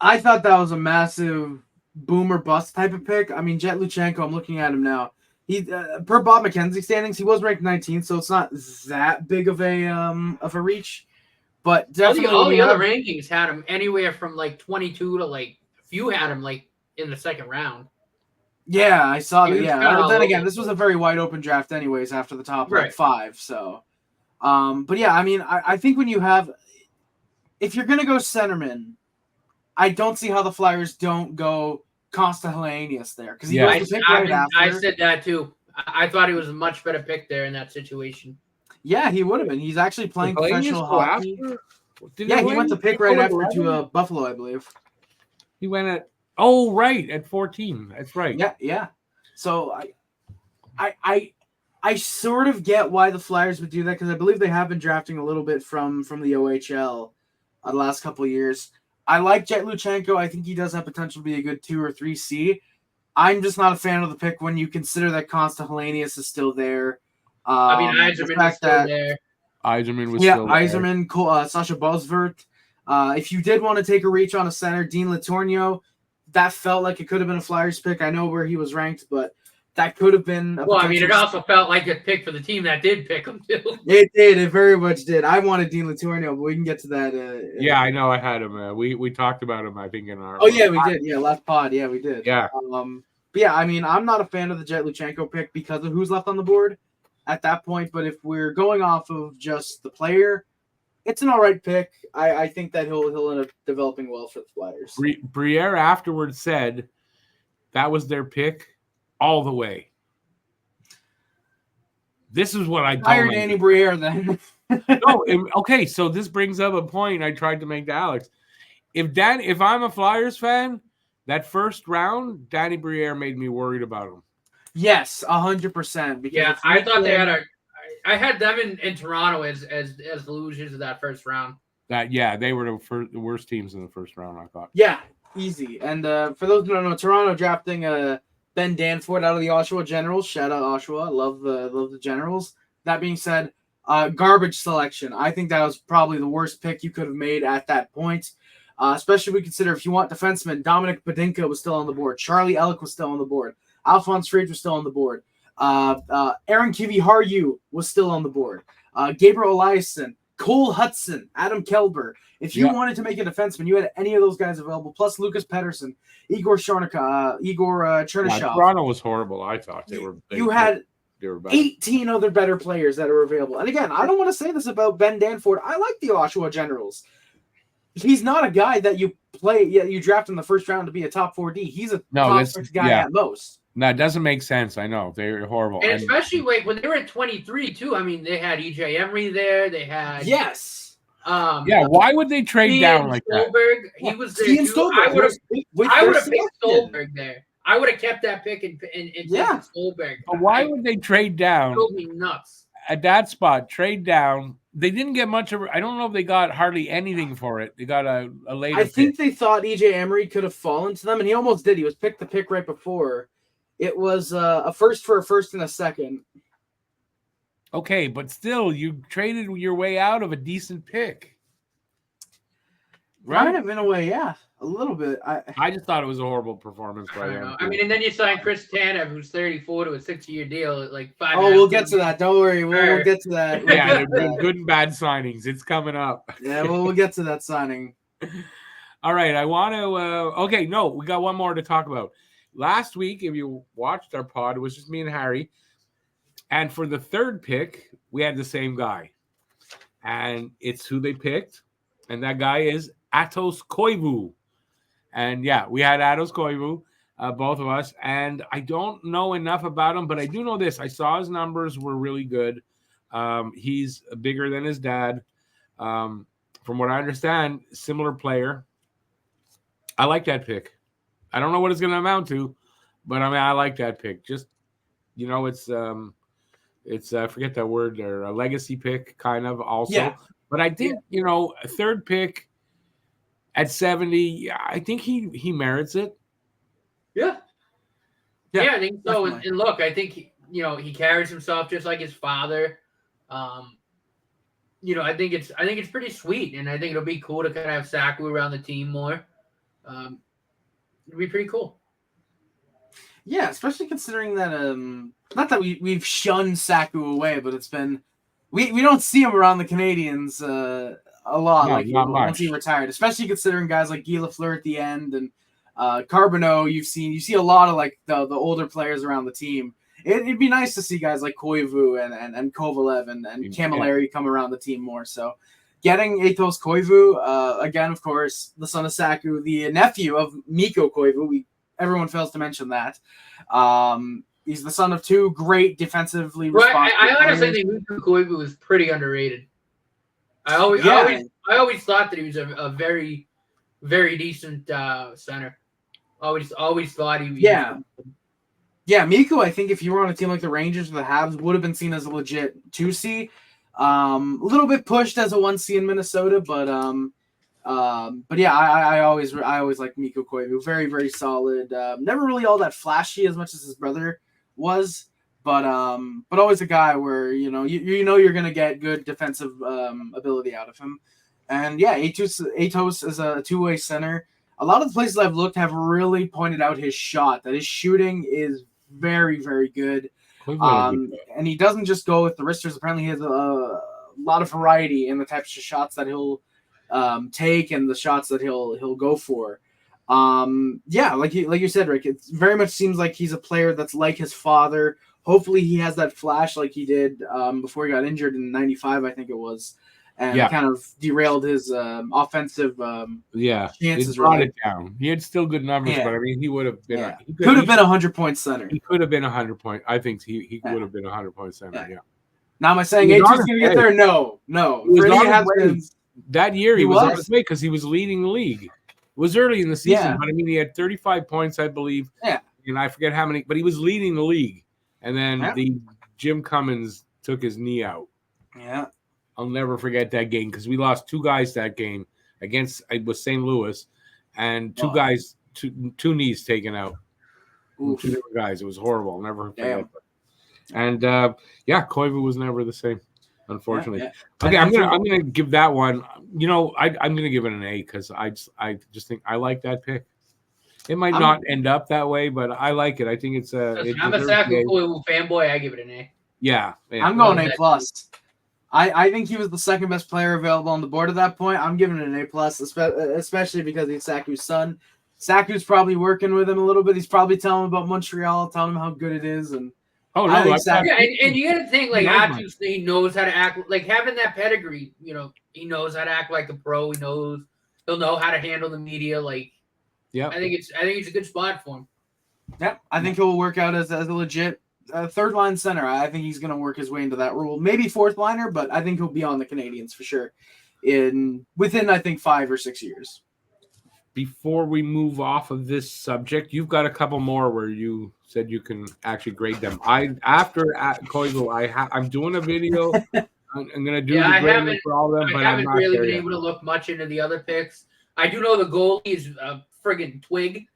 I thought that was a massive boom or bust type of pick. I mean, Jet Luchenko, I'm looking at him now. He per Bob McKenzie standings, he was ranked 19th, so it's not that big of a reach. But definitely all the other rankings had him anywhere from like 22 to like a few had him like in the second round. Yeah, I saw that. Yeah, but then again, this was a very wide open draft, anyways, after the top like 5. So, but yeah, I mean, I think when you have, if you're gonna go centerman, I don't see how the Flyers don't go Constantinius there, because I said that too. I thought he was a much better pick there in that situation. Yeah, he would have been. He's actually playing professional hockey. He went to pick right after to Buffalo, I believe. He went at at 14. That's right. Yeah. So I sort of get why the Flyers would do that, because I believe they have been drafting a little bit from the OHL the last couple of years. I like Jet Luchenko. I think he does have potential to be a good 2 or 3C. I'm just not a fan of the pick when you consider that Constantinius is still there. Yzerman was still there. Yzerman was still there. Yzerman, Sasha Bosvert. If you did want to take a reach on a center, Dean Latornio, that felt like it could have been a Flyers pick. I know where he was ranked, but that could have been it also felt like a pick for the team that did pick him too. It did. It very much did. I wanted Dean Latornio, but we can get to that. I know I had him. We talked about him, I think, in our... we did. Yeah, last pod. Yeah, we did. Yeah. But yeah, I mean, I'm not a fan of the Jet Luchenko pick because of who's left on the board at that point. But if we're going off of just the player, it's an all right pick. I think that he'll end up developing well for the Flyers. Briere afterwards said that was their pick all the way. This is what I don't hired Danny Briere then. Okay, so this brings up a point I tried to make to Alex. If I'm a Flyers fan, that first round, Danny Briere made me worried about him. Yes, 100%. Yeah, I thought they had I had them in Toronto as the losers of that first round. They were the worst teams in the first round, I thought. Yeah, easy. And for those who don't know, Toronto drafting Ben Danforth out of the Oshawa Generals. Shout out Oshawa. Love the Generals. That being said, garbage selection. I think that was probably the worst pick you could have made at that point. Especially if we consider, if you want defensemen, Dominic Badinka was still on the board. Charlie Ellick was still on the board. Alphonse Fried was still on the board. Aaron Kivi-Harju was still on the board. Gabriel Eliasson, Cole Hudson, Adam Kelber. If you wanted to make a defenseman, you had any of those guys available, plus Lucas Pettersson, Igor Chernyshov. Toronto was horrible, I thought. They were bad. 18 other better players that are available. And again, I don't want to say this about Ben Danforth. I like the Oshawa Generals. He's not a guy that you draft in the first round to be a top 4D. He's a top 6 guy at most. No, it doesn't make sense. I know. They're horrible. And especially when they were at 23, too. I mean, they had EJ Emery there. They had... Yes. Yeah, why would they trade down like Stolberg, that? He was there too. I would have picked Stolberg there. I would have kept that pick and taken Stolberg. But why would they trade down? Drove me nuts. At that spot, trade down. They didn't get much of. I don't know if they got hardly anything for it. They got a later. I think they thought EJ Emery could have fallen to them, and he almost did. He was picked the pick right before. It was a first for a first and a second. Okay, but still, you traded your way out of a decent pick. Right? Might have been a way, yeah. A little bit. I just thought it was a horrible performance by them. I mean, and then you signed Chris Tanev, who's 34, to a 6-year deal at like 5. Oh, we'll get to that. Don't worry. We'll get to that. Yeah, they're good and bad signings. It's coming up. Yeah, we'll get to that signing. All right. I want to we got one more to talk about. Last week, if you watched our pod, it was just me and Harry. And for the third pick, we had the same guy. And it's who they picked. And that guy is Atos Koivu. And yeah, we had Atos Koivu, both of us. And I don't know enough about him, but I do know this. I saw his numbers were really good. He's bigger than his dad. From what I understand, similar player. I like that pick. I don't know what it's going to amount to, but I mean, I like that pick. Just, it's forget that word there, a legacy pick kind of also. Yeah. But I think, a third pick at 70, I think he merits it. Yeah, I think so. And look, I think he carries himself just like his father. I think it's pretty sweet, and I think it'll be cool to kind of have Saku around the team more. It'd be pretty cool. Yeah, especially considering that not that we've shunned Saku away, but it's been we don't see him around the Canadians a lot, once he retired, especially considering guys like Guy Lafleur at the end and Carbonneau. You see a lot of like the older players around the team. It'd be nice to see guys like Koivu and Kovalev and Camilleri come around the team more. So getting Atos Koivu, again, of course, the son of Saku, the nephew of Mikko Koivu. Everyone fails to mention that. He's the son of two great defensively responsible players. I honestly think Mikko Koivu was pretty underrated. I always thought that he was a very, very decent center. Always thought he was. Yeah, Mikko, I think if you were on a team like the Rangers or the Habs, would have been seen as a legit 2C. A little bit pushed as a 1C in Minnesota, but yeah, I always liked Mikko Koivu. Very, very solid. Never really all that flashy as much as his brother was, but always a guy where you're gonna get good defensive ability out of him. And yeah, Atos is a two-way center. A lot of the places I've looked have really pointed out his shot, that his shooting is very, very good. And he doesn't just go with the wristers. Apparently, he has a lot of variety in the types of shots that he'll take and the shots that he'll go for. Like you said, Rick, it very much seems like he's a player that's like his father. Hopefully, he has that flash like he did before he got injured in '95, I think it was. And kind of derailed his offensive chances. Brought it down. He had still good numbers, but I mean, he would have been. Yeah. Could have been a 100-point center. He could have been 100-point. I think he would have been a 100-point center. Yeah. Now, am I saying H is going to get there? No. That year he was on his way because he was leading the league. It was early in the season, but I mean, he had 35 points, I believe. Yeah. And I forget how many, but he was leading the league. And then the Jim Cummins took his knee out. Yeah. I'll never forget that game because we lost two guys that game against St. Louis, and two guys, two knees taken out. Two different guys. It was horrible. I'll never forget that. And Koivu was never the same, unfortunately. Okay, I'm gonna give that one. I'm gonna give it an A because I just think I like that pick. It might not end up that way, but I like it. I think it's I'm a Saku Koivu fanboy. I give it an A. Yeah. I'm going A+. I think he was the second best player available on the board at that point. I'm giving it an A+, especially because he's Saku's son. Saku's probably working with him a little bit. He's probably telling him about Montreal, telling him how good it is. And and you got to think like Atos, he knows how to act. Like having that pedigree, he knows how to act like a pro. He'll know how to handle the media. Like, I think it's a good spot for him. Yeah, I think he'll work out as a legit third line center. I think he's going to work his way into that role. Maybe fourth liner, but I think he'll be on the Canadians for sure. within I think 5 or 6 years. Before we move off of this subject, you've got a couple more where you said you can actually grade them. After Koivu, I'm doing a video. I'm going to do the grading for all of them, but I'm not really there been yet. able to look much into the other picks. I do know the goalie is a friggin' twig.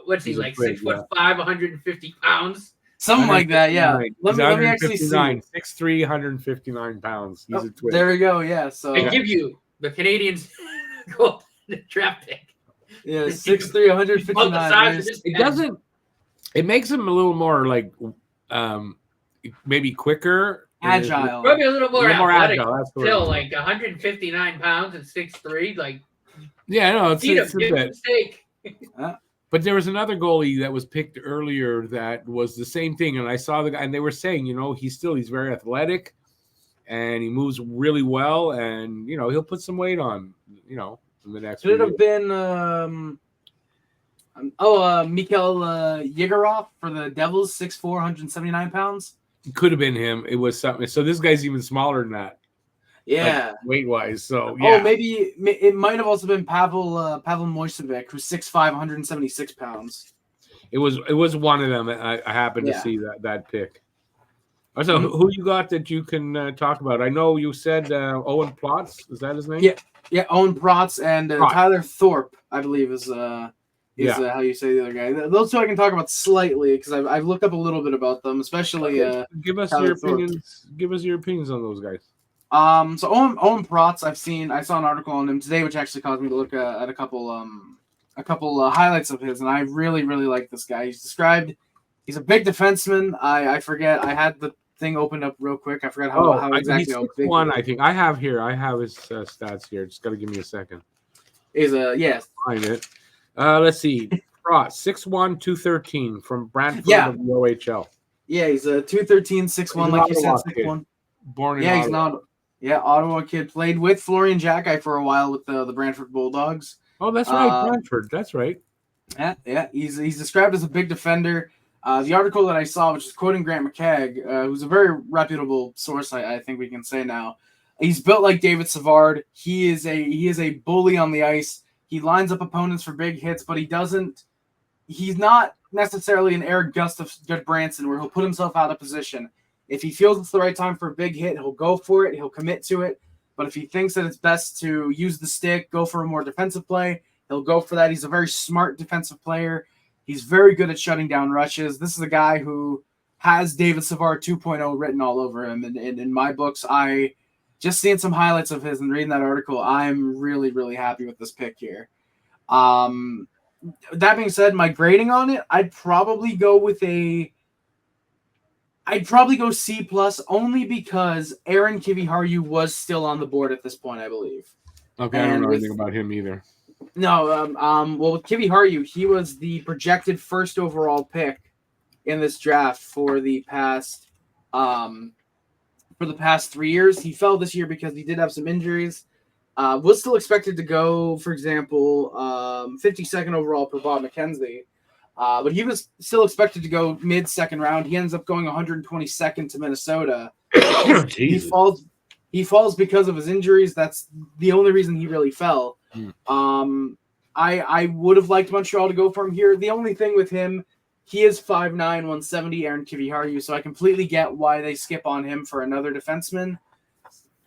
What's he like? 6'5", 150 pounds. Something like that, yeah. Let me actually see. 6'3", 159 pounds. He's a twig. There we go, yeah. So I give you the Canadians goal draft pick. Yeah, 6'3", 159. It doesn't. It makes him a little more like, maybe quicker, agile, probably a little more athletic. Agile. That's still like 159 pounds and 6'3", like. Yeah, no, it's a bit. Mistake. But there was another goalie that was picked earlier that was the same thing, and I saw the guy, and they were saying, he's very athletic, and he moves really well, and he'll put some weight on, in the next. Should it have been Mikhail Yegorov for the Devils, 6'4", 179 pounds? It could have been him. It was something. So this guy's even smaller than that. Yeah, weight-wise. So yeah. Oh, maybe it might have also been Pavel Moisevic, who's 6'5", 176 pounds. It was one of them. I happened to see that pick. So who you got that you can talk about? I know you said Owen Plotz. Is that his name? Yeah, Owen Plotz and Tyler Thorpe, I believe is how you say the other guy. Those two I can talk about slightly because I've looked up a little bit about them, especially. Give us your opinions. Give us your opinions on those guys. So Owen Protz, I saw an article on him today, which actually caused me to look at a couple highlights of his, and I really, really like this guy. He's a big defenseman. I forget. I had the thing opened up real quick. I forgot how exactly he's how big. I think I have his stats here. Just got to give me a second. Is find it. Let's see. Protz, 6'1", 213 from Brantford of the OHL. Yeah, he's a 213, 6'1", like you said, 6'1". Born in Ottawa. He's not. Yeah, Ottawa kid. Played with Florian Jacki for a while with the Brantford Bulldogs. Oh, that's right, Brantford. That's right. Yeah. He's described as a big defender. The article that I saw, which is quoting Grant McKegg, who's a very reputable source, I think we can say now. He's built like David Savard. He is a bully on the ice. He lines up opponents for big hits, but he's not necessarily an Eric Gustafsson where he'll put himself out of position. If he feels it's the right time for a big hit, he'll go for it. He'll commit to it. But if he thinks that it's best to use the stick, go for a more defensive play, he'll go for that. He's a very smart defensive player. He's very good at shutting down rushes. This is a guy who has David Savard 2.0 written all over him. And in my books, I just seeing some highlights of his and reading that article, I'm really, really happy with this pick here. That being said, my grading on it, I'd probably go C+, only because Aaron Kiviharju was still on the board at this point, I believe. Okay, I don't know anything about him either. No, well, with Kiviharju, he was the projected first overall pick in this draft for the past 3 years. He fell this year because he did have some injuries. Was still expected to go, for example, 52nd overall per Bob McKenzie. But he was still expected to go mid-second round. He ends up going 122nd to Minnesota. He falls because of his injuries. That's the only reason he really fell. I would have liked Montreal to go for him here. The only thing with him, he is 5'9", 170, Aaron Kiviharju, so I completely get why they skip on him for another defenseman.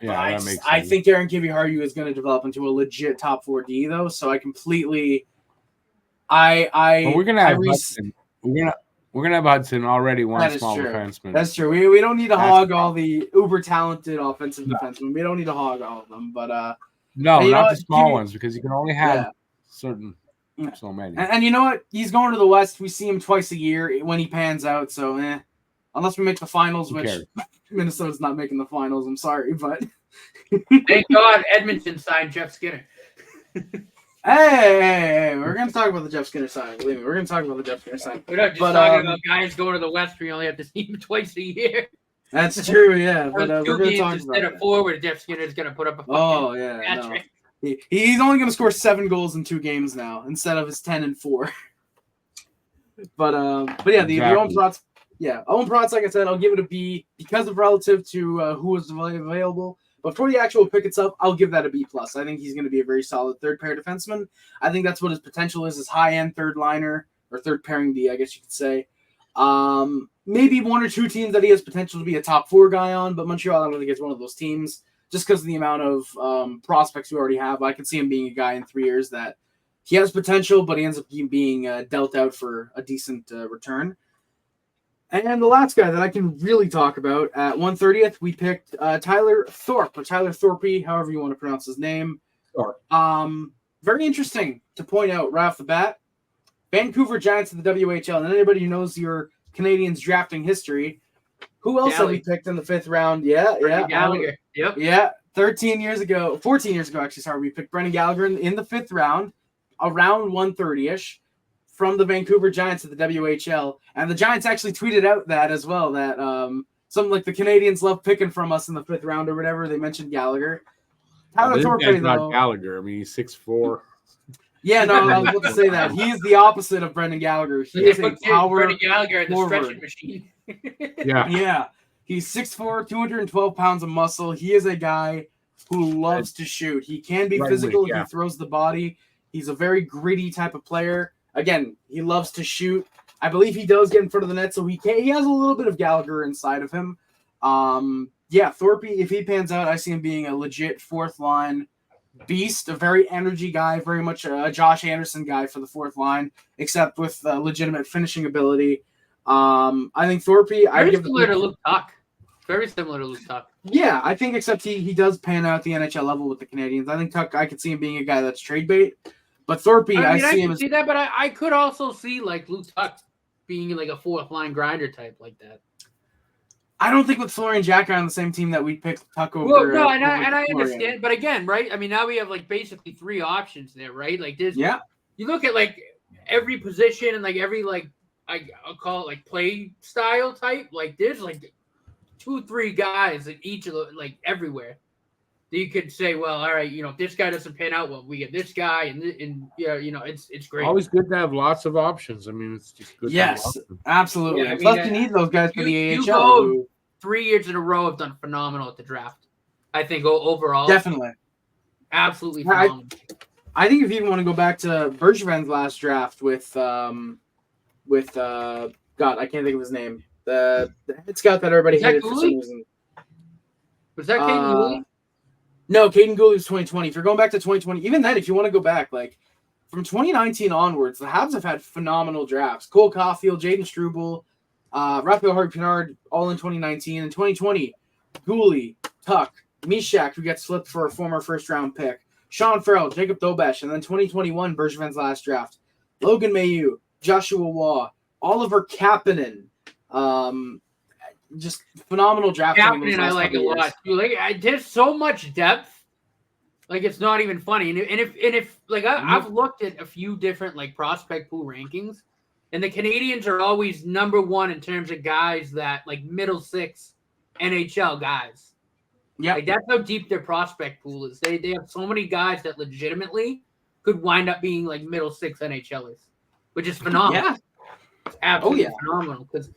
Yeah, that makes sense. I think Aaron Kiviharju is going to develop into a legit top 4D, though, so I completely... we're gonna have Hudson. We're gonna have Hudson already. One small defenseman. That's true. We don't need to hog all the uber talented offensive defensemen. We don't need to hog all of them. But not the small ones because you can only have certain so many. And you know what? He's going to the West. We see him twice a year when he pans out. So unless we make the finals, which Minnesota's not making the finals. I'm sorry, but thank God Edmonton signed Jeff Skinner. Hey, we're going to talk about the Jeff Skinner sign. Believe me, we're going to talk about the Jeff Skinner sign. We're not just talking about guys going to the West where you only have to see him twice a year. That's true, yeah. But we're going to talk instead about of 4 where Jeff Skinner's going to put up a no. He's only going to score 7 goals in 2 games now instead of his 10 and 4. But yeah, the Owen Protz, Owen Protz, like I said, I'll give it a B because of relative to who was available. But for the actual pick itself, I'll give that a B+. I think he's going to be a very solid third pair defenseman. I think that's what his potential is, his high-end third liner, or third pairing D, I guess you could say. Maybe one or two teams that he has potential to be a top 4 guy on, but Montreal, I don't think it's one of those teams. Just because of the amount of prospects we already have, I could see him being a guy in 3 years that he has potential, but he ends up being dealt out for a decent return. And the last guy that I can really talk about, at 130th, we picked Tyler Thorpe, or Tyler Thorpe, however you want to pronounce his name. Thorpe. Very interesting to point out right off the bat. Vancouver Giants of the WHL, and anybody who knows your Canadians drafting history, who else have we picked in the 5th round? Brendan Gallagher. Yep. Yeah, 14 years ago, actually, sorry, we picked Brendan Gallagher in the 5th round, around 130-ish, from the Vancouver Giants of the WHL. And the Giants actually tweeted out that as well, that something like the Canadians love picking from us in the 5th round or whatever. They mentioned Gallagher. Tyler Thorpe, though. Not Gallagher. I mean, he's 6'4". Yeah, no, I was about to say that. He is the opposite of Brendan Gallagher. He is a power Brendan Gallagher in the forward. stretching machine. Yeah. He's 6'4", 212 pounds of muscle. He is a guy who loves to shoot. He can be physical. He throws the body. He's a very gritty type of player. Again, he loves to shoot. I believe he does get in front of the net, so he has a little bit of Gallagher inside of him. Thorpe, if he pans out, I see him being a legit 4th line beast, a very energy guy, very much a Josh Anderson guy for the 4th line, except with legitimate finishing ability. I think Thorpe, very similar to Luke Tuck. Very similar to Luke Tuck. Yeah, I think except he does pan out at the NHL level with the Canadians. I think Tuck, I could see him being a guy that's trade bait. But Thorpe, I see that, but I could also see like Luke Tuck being like a 4th line grinder type like that. I don't think with Florian Jacker on the same team that we picked Tuck over. Well, no, and I understand, but again, right? I mean, now we have like basically 3 options there, right? Like there's you look at like every position and like every like I'll call it like play style type. Like there's like 2-3 guys in each of the like everywhere. You could say, well, all right, if this guy doesn't pan out, well, we get this guy, and it's great. Always good to have lots of options. I mean, it's just good. Yes, absolutely. Yeah, Plus, you need those guys for the AHL. 3 years in a row have done phenomenal at the draft. I think overall, definitely, absolutely phenomenal. I think if you even want to go back to Bergevin's last draft with God, I can't think of his name. The head scout that everybody hated for some reason. Was that Caden Gooley? No, Caden Gooley was 2020. If you're going back to 2020, even then, if you want to go back, like from 2019 onwards, the Habs have had phenomenal drafts. Cole Caulfield, Jaden Struble, Raphael Harvey-Pinard, all in 2019. In 2020, Gooley, Tuck, Mishak, who gets flipped for a former first-round pick, Sean Farrell, Jacob Dobesh, and then 2021, Bergevin's last draft, Logan Mailloux, Joshua Waugh, Oliver Kapanen. Just phenomenal drafting. Kapanen, I like a lot. Like, there's so much depth. Like, it's not even funny. And if like I've looked at a few different like prospect pool rankings, and the Canadians are always number 1 in terms of guys that like middle 6 NHL guys. Yeah, like that's how deep their prospect pool is. They have so many guys that legitimately could wind up being like middle 6 NHLers, which is phenomenal. Yeah, it's absolutely phenomenal because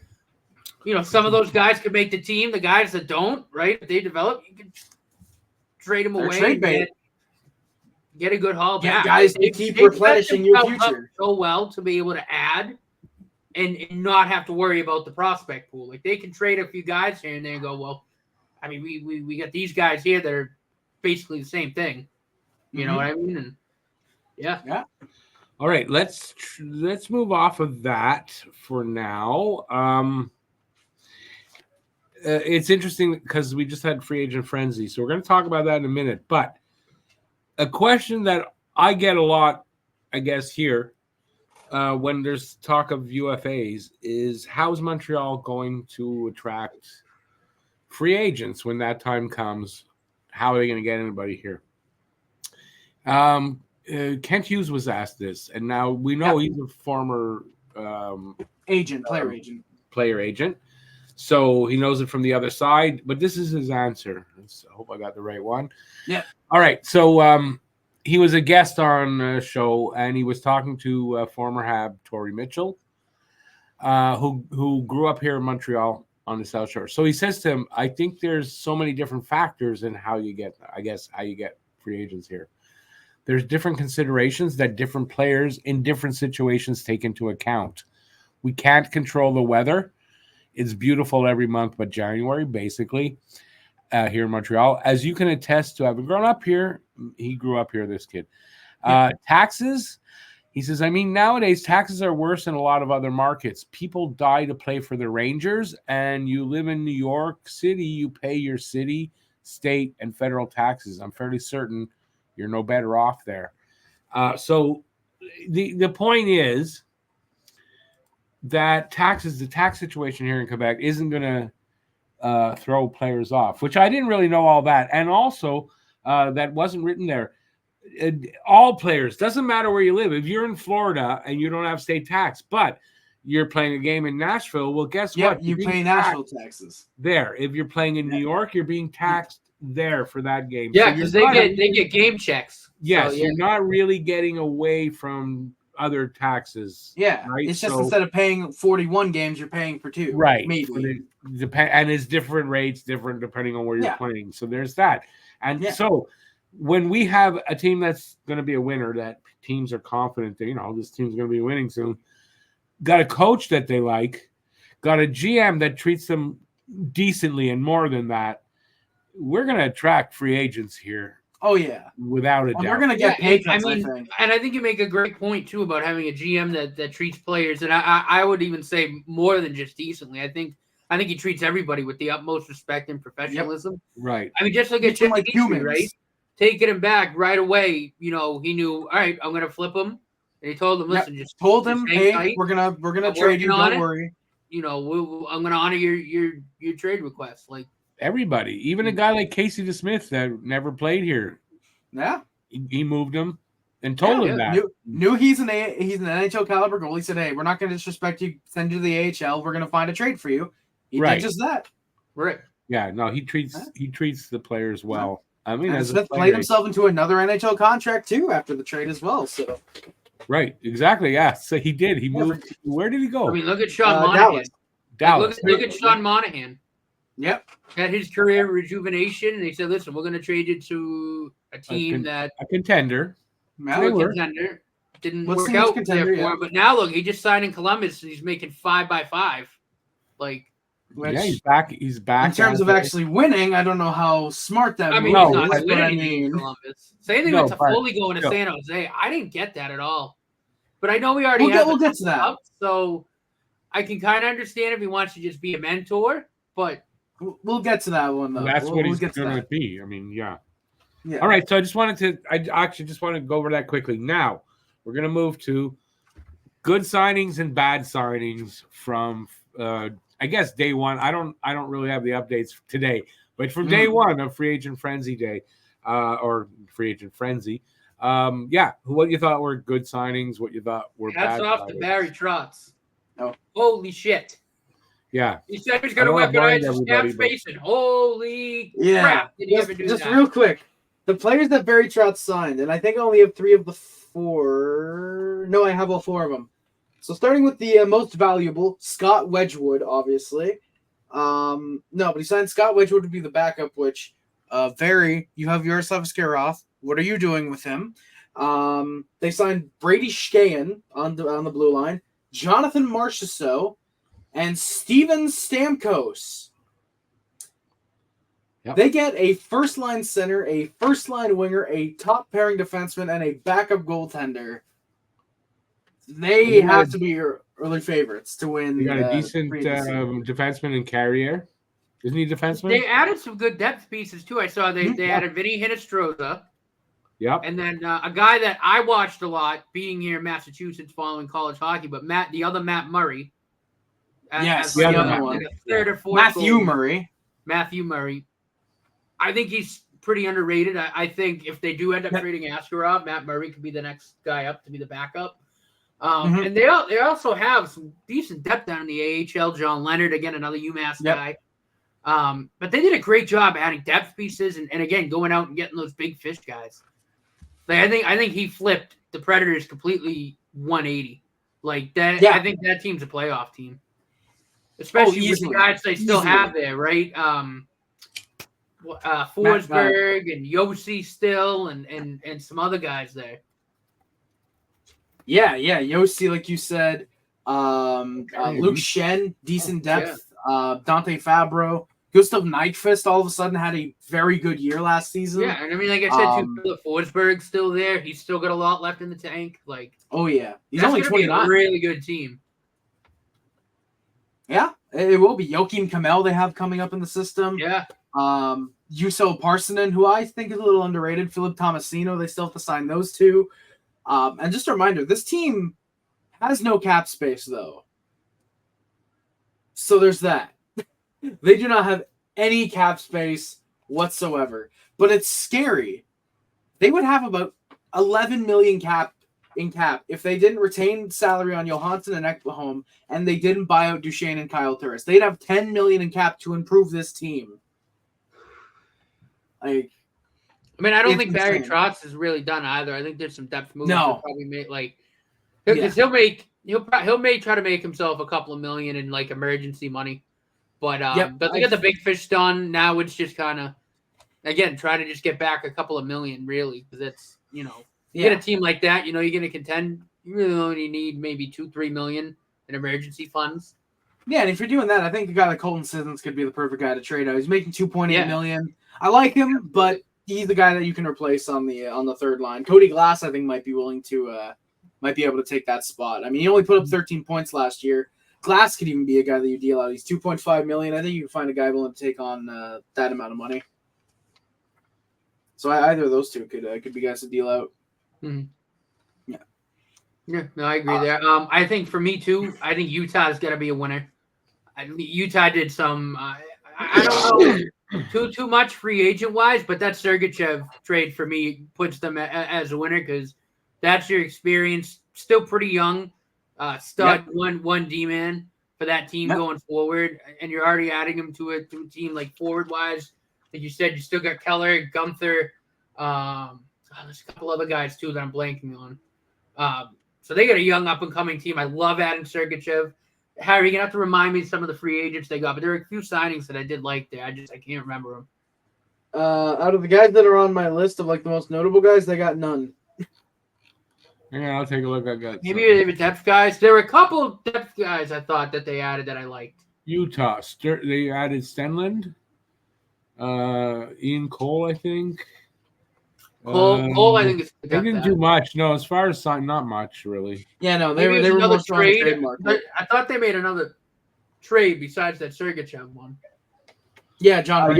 some of those guys could make the team. The guys that don't, right? If they develop, you can trade them away. Trade bait. Get a good haul back. Guys, they keep replenishing your future so well to be able to add and not have to worry about the prospect pool. Like they can trade a few guys here and there and go, well, I mean, we got these guys here that are basically the same thing. You know what I mean? And yeah. All right, let's move off of that for now. It's interesting because we just had free agent frenzy, so we're going to talk about that in a minute. But a question that I get a lot, I guess, here when there's talk of UFAs is how's Montreal going to attract free agents when that time comes? How are they going to get anybody here? Kent Hughes was asked this, and now we know he's a former player agent. So he knows it from the other side, but this is his answer. I hope I got the right one. Yeah. All right. So he was a guest on a show, and he was talking to former Hab Torrey Mitchell, who grew up here in Montreal, on the South Shore. So he says to him, I think there's so many different factors in how you get free agents here. There's different considerations that different players in different situations take into account. We can't control the weather. It's beautiful every month but January, basically, here in Montreal. As you can attest to having grown up here, he grew up here, this kid. Taxes, he says, I mean, nowadays taxes are worse in a lot of other markets. People die to play for the Rangers, and you live in New York City, you pay your city, state, and federal taxes. I'm fairly certain you're no better off there. So the point is that the tax situation here in Quebec isn't going to throw players off, which I didn't really know all that. And also, that wasn't written there. All players, doesn't matter where you live. If you're in Florida and you don't have state tax, but you're playing a game in Nashville, well, guess what? You pay Nashville taxes there. If you're playing in New York, you're being taxed there for that game. Yeah, because they get game checks. Yes, so, you're not really getting away from other taxes. Yeah, right? It's just instead of paying 41 games, you're paying for 2. Right. Maybe. And it's different rates, different depending on where you're playing. So there's that. And so when we have a team that's going to be a winner, that teams are confident that, this team's going to be winning soon, got a coach that they like, got a GM that treats them decently and more than that, we're going to attract free agents here. Oh, yeah. Without a doubt. We're going to get pay cuts, I think. And I think you make a great point, too, about having a GM that treats players. And I would even say more than just decently. I think he treats everybody with the utmost respect and professionalism. Yep. Right. I mean, just look at like humans, right? Taking him back right away, he knew, all right, I'm going to flip him. And he told him, listen, just told him, hey, tight. we're gonna trade you, don't worry. I'm going to honor your trade request. Like, everybody, even a guy like Casey DeSmith that never played here. Yeah. He moved him and told him that. Knew he's an NHL caliber goalie. He said, hey, we're not going to disrespect you, send you to the AHL. We're going to find a trade for you. He did just that. Right. Yeah, no, he treats the players well. I mean, and Smith played himself into another NHL contract too after the trade as well. So. Right, exactly. Yeah, so he did. He moved. Where did he go? I mean, look at Sean Monahan. Dallas. Look at Sean Monahan. Yep. Had his career rejuvenation, and they said, "Listen, we're going to trade you to a team a contender." Contender didn't work out there for him, but now look, he just signed in Columbus, and he's making 5x5. Like, he's back. He's back. In terms of actually winning, I don't know how smart that. He's not winning in Columbus. Same thing with Toffoli going to San Jose. I didn't get that at all, but I know we already we'll get to that. Up, so I can kind of understand if he wants to just be a mentor, but. We'll get to that one, though. That's what he's going to be. I mean, yeah. All right. So I actually just wanted to go over that quickly. Now, we're going to move to good signings and bad signings from, I guess, day one. I don't really have the updates today, but from day one of Free Agent Frenzy Day, or Free Agent Frenzy. What you thought were good signings, what you thought were bad signings. Hats off to Barry Trotz. Oh. Holy shit. Yeah. He said he's going to weaponize his cap spacing. Holy crap. Did he ever do just that? Real quick. The players that Barry Trotz signed, and I think I only have 3 of the 4. No, I have all 4 of them. So starting with the most valuable, Scott Wedgwood, obviously. No, but he signed Scott Wedgwood to be the backup, which, you have Yaroslav Askarov. What are you doing with him? They signed Brady Shkayan on the blue line, Jonathan Marchessault, and Steven Stamkos. Yep. They get a first-line center, a first-line winger, a top-pairing defenseman, and a backup goaltender. They have to be early favorites to win. You got a decent defenseman in Carrier. Isn't he a defenseman? They added some good depth pieces, too. I saw they added Vinny Hinostroza. Yep. And then a guy that I watched a lot, being here in Massachusetts following college hockey, but the other Matt Murray. The other one. Third or fourth Matthew Murray. I think he's pretty underrated. I think if they do end up trading Askarov, Matt Murray could be the next guy up to be the backup. And they also have some decent depth down in the AHL. John Leonard, again, another UMass guy. But they did a great job adding depth pieces and again, going out and getting those big fish guys. I think he flipped the Predators completely 180. Like that. I think that team's a playoff team. especially with the guys they still have there, right? Forsberg and Yossi still, and some other guys there. Yeah, Yossi, like you said, Luke Shen, decent depth. Dante Fabro, Gustav Nyquist all of a sudden had a very good year last season. Yeah, and I mean, like I said, too, Forsberg's still there. He's still got a lot left in the tank. Like, oh yeah, he's only 29. A really good team. Yeah, it will be. Joachim Kamel they have coming up in the system. Yeah. Juuso Parssinen, who I think is a little underrated. Philip Tomasino, they still have to sign those two. And just a reminder, this team has no cap space, though. So there's that. They do not have any cap space whatsoever. But it's scary. They would have about 11 million in cap if they didn't retain salary on Johansson and Ekblom and they didn't buy out Duchesne and Kyle Turris. They'd have 10 million in cap to improve this team. Like, I mean, I don't think Barry Trotz is really done either. I think there's some depth moves. No, probably make because he'll may try to make himself a couple of million in like emergency money, but they got the big fish done. Now it's just kind of again try to just get back a couple of million really because it's you get a team like that. You're going to contend. You really only need maybe 2-3 million in emergency funds. Yeah, and if you're doing that, I think a guy like Colton Sissons could be the perfect guy to trade out. He's making 2.8 million. I like him, but he's the guy that you can replace on the third line. Cody Glass, I think, might be willing to might be able to take that spot. I mean, he only put up 13 points last year. Glass could even be a guy that you deal out. He's 2.5 million. I think you can find a guy willing to take on that amount of money. So either of those two could be guys to deal out. Mm-hmm. Yeah, no, I agree there. I think for me too. I think Utah's got to be a winner. Utah did some. I don't know too much free agent wise, but that Sergachev trade for me puts them as a winner because that's your experience. Still pretty young, stud one D man for that team going forward, and you're already adding him to a team like forward wise. Like you said, you still got Keller, Gunther. There's a couple other guys too that I'm blanking on. So they got a young up and coming team. I love adding Sergachev. Harry, you're going to have to remind me some of the free agents they got, but there are a few signings that I did like there. I can't remember them. Out of the guys that are on my list of like the most notable guys, they got none. Yeah, I'll take a look. I got maybe they have depth guys. There were a couple depth guys I thought that they added that I liked. Utah, they added Stenlund, Ian Cole, I think. Cole, I think is. They didn't do much. No, as far as not much really. Yeah, no, they were more trade market. I thought they made another trade besides that Sergachev one. Yeah, John.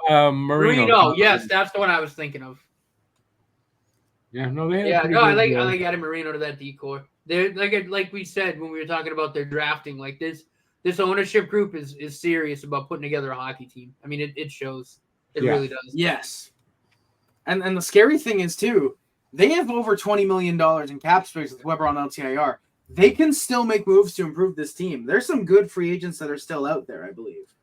Marino. Yes, that's the one I was thinking of. Yeah, no, they. I like adding Marino to that decor. They're like we said when we were talking about their drafting. Like this ownership group is serious about putting together a hockey team. I mean, it shows. It really does. Yes. And the scary thing is, too, they have over $20 million in cap space with Weber on LTIR. They can still make moves to improve this team. There's some good free agents that are still out there, I believe.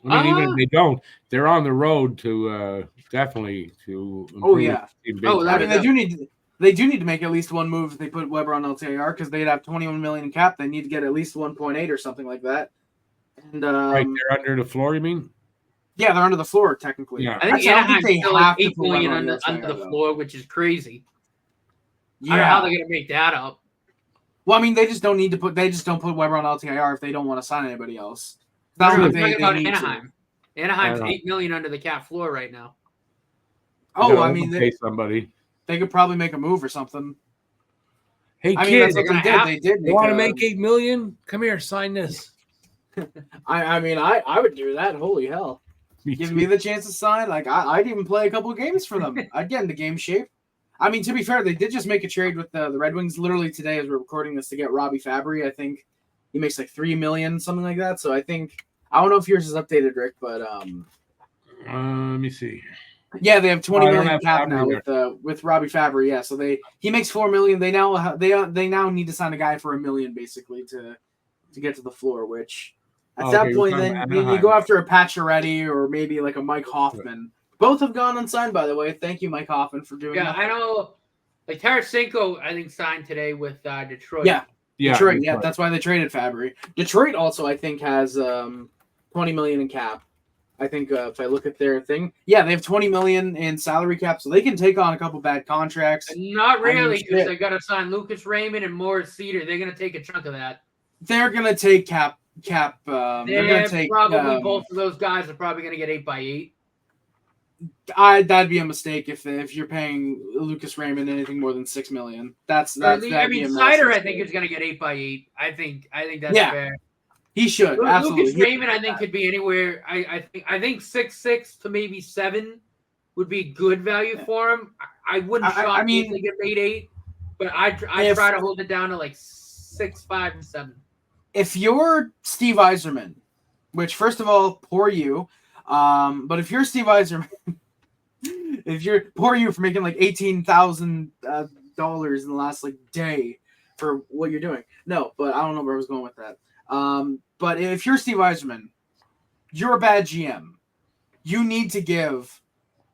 I mean, even if they don't, they're on the road to definitely to improve. Oh, yeah. I mean, they do need to make at least one move if they put Weber on LTIR because they'd have 21 million in cap. They need to get at least 1.8 or something like that. And right, they're under the floor, you mean? Yeah, they're under the floor technically. Yeah. I think Anaheim's still like 8 million under the floor, which is crazy. Yeah, I don't know how they're gonna make that up. Well, I mean, they just don't put Weber on LTIR if they don't want to sign anybody else. That's what they about Anaheim. Anaheim's 8 million under the cap floor right now. Oh, I mean, pay somebody. They could probably make a move or something. Hey, I kid, mean, that's what they did. You want to make 8 million? Come here, sign this. I mean, I would do that. Holy hell. Give me the chance to sign. Like, I'd even play a couple of games for them. I'd get into game shape. I mean, to be fair, they did just make a trade with the Red Wings literally today as we're recording this to get Robbie Fabry. I think he makes like $3 million, something like that. So I don't know if yours is updated, Rick, but let me see. Yeah, they have 20 million cap now with Robbie Fabry. Yeah, so he makes $4 million. They now need to sign a guy for $1 million basically to get to the floor, which at that point then you go after a Pacioretty or maybe like a Mike Hoffman. Both have gone unsigned, by the way. Thank you, Mike Hoffman, for doing that. Yeah, I know. Like Tarasenko, I think signed today with Detroit. Yeah, Yeah, Detroit. Yeah, that's why they traded Fabry. Detroit also, I think, has $20 million in cap. I think if I look at their thing, they have $20 million in salary cap, so they can take on a couple bad contracts. Not really, because they got to sign Lucas Raymond and Morris Cedar. They're going to take a chunk of that. They're going to take cap. They're going to take probably both of those guys are probably going to get 8x8. That'd be a mistake if you're paying Lucas Raymond anything more than $6 million. Cider, I think is going to get 8x8. I think that's fair. He should. Absolutely. Lucas Raymond, I think, could be anywhere. I think 6'6" to maybe 7 would be good value for him. I wouldn't shock me if they get 8-8, but I try to hold it down to like 6'5" and 7. If you're Steve Yzerman, which first of all, poor you, but if you're Steve Yzerman, poor you for making like $18,000 in the last like day for what you're doing. No, but I don't know where I was going with that. But if you're Steve Yzerman, you're a bad GM. You need to give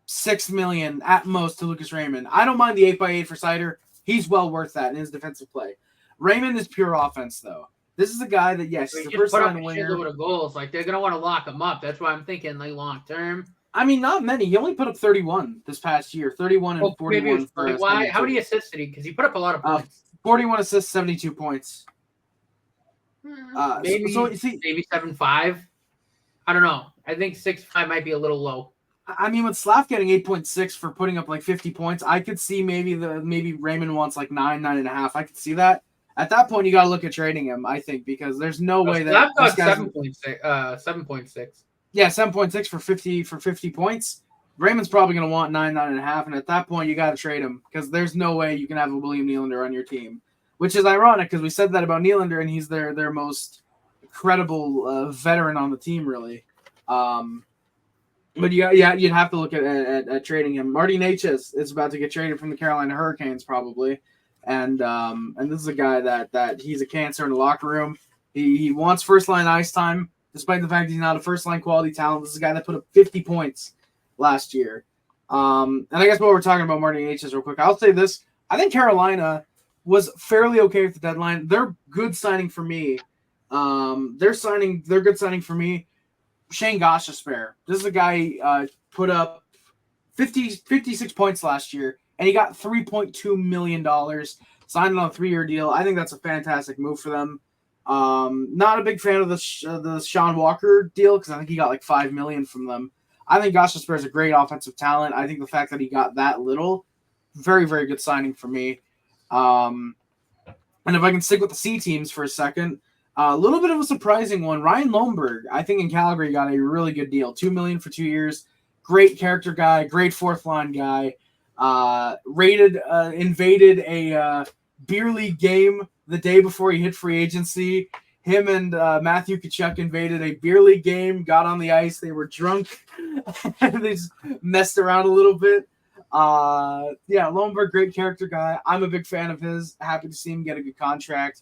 $6 million at most to Lucas Raymond. I don't mind the 8x8 for Cider. He's well worth that in his defensive play. Raymond is pure offense, though. This is a guy that, yes, he's a first-line winger. Load of goals. Like, they're going to want to lock him up. That's why I'm thinking, like, long-term. I mean, not many. He only put up 31 this past year. 31 and 41. How many assists did he? Because he put up a lot of points. 41 assists, 72 points. Maybe 7.5. I don't know. I think 6.5 might be a little low. I mean, with Slav getting 8.6 for putting up like 50 points, I could see maybe Raymond wants like 9.5. I could see that. At that point, you got to look at trading him. I think because there's no way that Slav got 7.6. 7.6. Yeah, 7.6 for 50 points. Raymond's probably going to want 9.5, and at that point, you got to trade him because there's no way you can have a William Nylander on your team. Which is ironic because we said that about Nylander, and he's their most credible veteran on the team, really. But you'd have to look at trading him. Marty Necas is about to get traded from the Carolina Hurricanes, probably, and this is a guy that he's a cancer in the locker room. He wants first line ice time, despite the fact that he's not a first line quality talent. This is a guy that put up 50 points last year. And I guess while we're talking about Marty Necas real quick, I'll say this: I think Carolina was fairly okay with the deadline. They're good signing for me. They're good signing for me. Shane Gostisbehere. This is a guy put up 56 points last year, and he got $3.2 million, signed on a 3-year deal. I think that's a fantastic move for them. Not a big fan of the Sean Walker deal because I think he got like $5 million from them. I think Gostisbehere is a great offensive talent. I think the fact that he got that little, very, very good signing for me. And if I can stick with the C teams for a second, a little bit of a surprising one. Ryan Lomberg, I think in Calgary, got a really good deal. $2 million for 2 years. Great character guy, great fourth line guy. Invaded a beer league game the day before he hit free agency. Him and Matthew Tkachuk invaded a beer league game, got on the ice. They were drunk, and they just messed around a little bit. Lomberg, great character guy. I'm a big fan of his. Happy to see him get a good contract.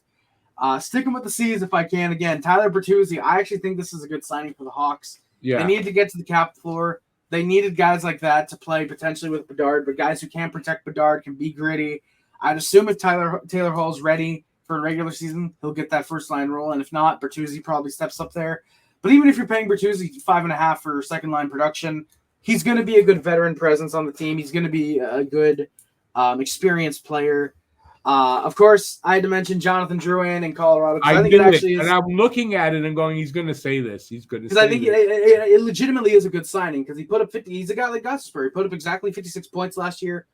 Sticking with the C's if I can. Again, Tyler Bertuzzi. I actually think this is a good signing for the Hawks. Yeah. They needed to get to the cap floor. They needed guys like that to play potentially with Bedard, but guys who can protect Bedard, can be gritty. I'd assume if Taylor Hall's ready for a regular season, he'll get that first line role, and if not, Bertuzzi probably steps up there. But even if you're paying Bertuzzi 5.5 for second line production, he's going to be a good veteran presence on the team. He's going to be a good experienced player. Of course, I had to mention Jonathan Drouin in Colorado. I think it actually is. And I'm looking at it and going, he's going to say this. He's going to say this. Because I think it legitimately is a good signing because he put up 50. He's a guy like Gostisbehere. He put up exactly 56 points last year.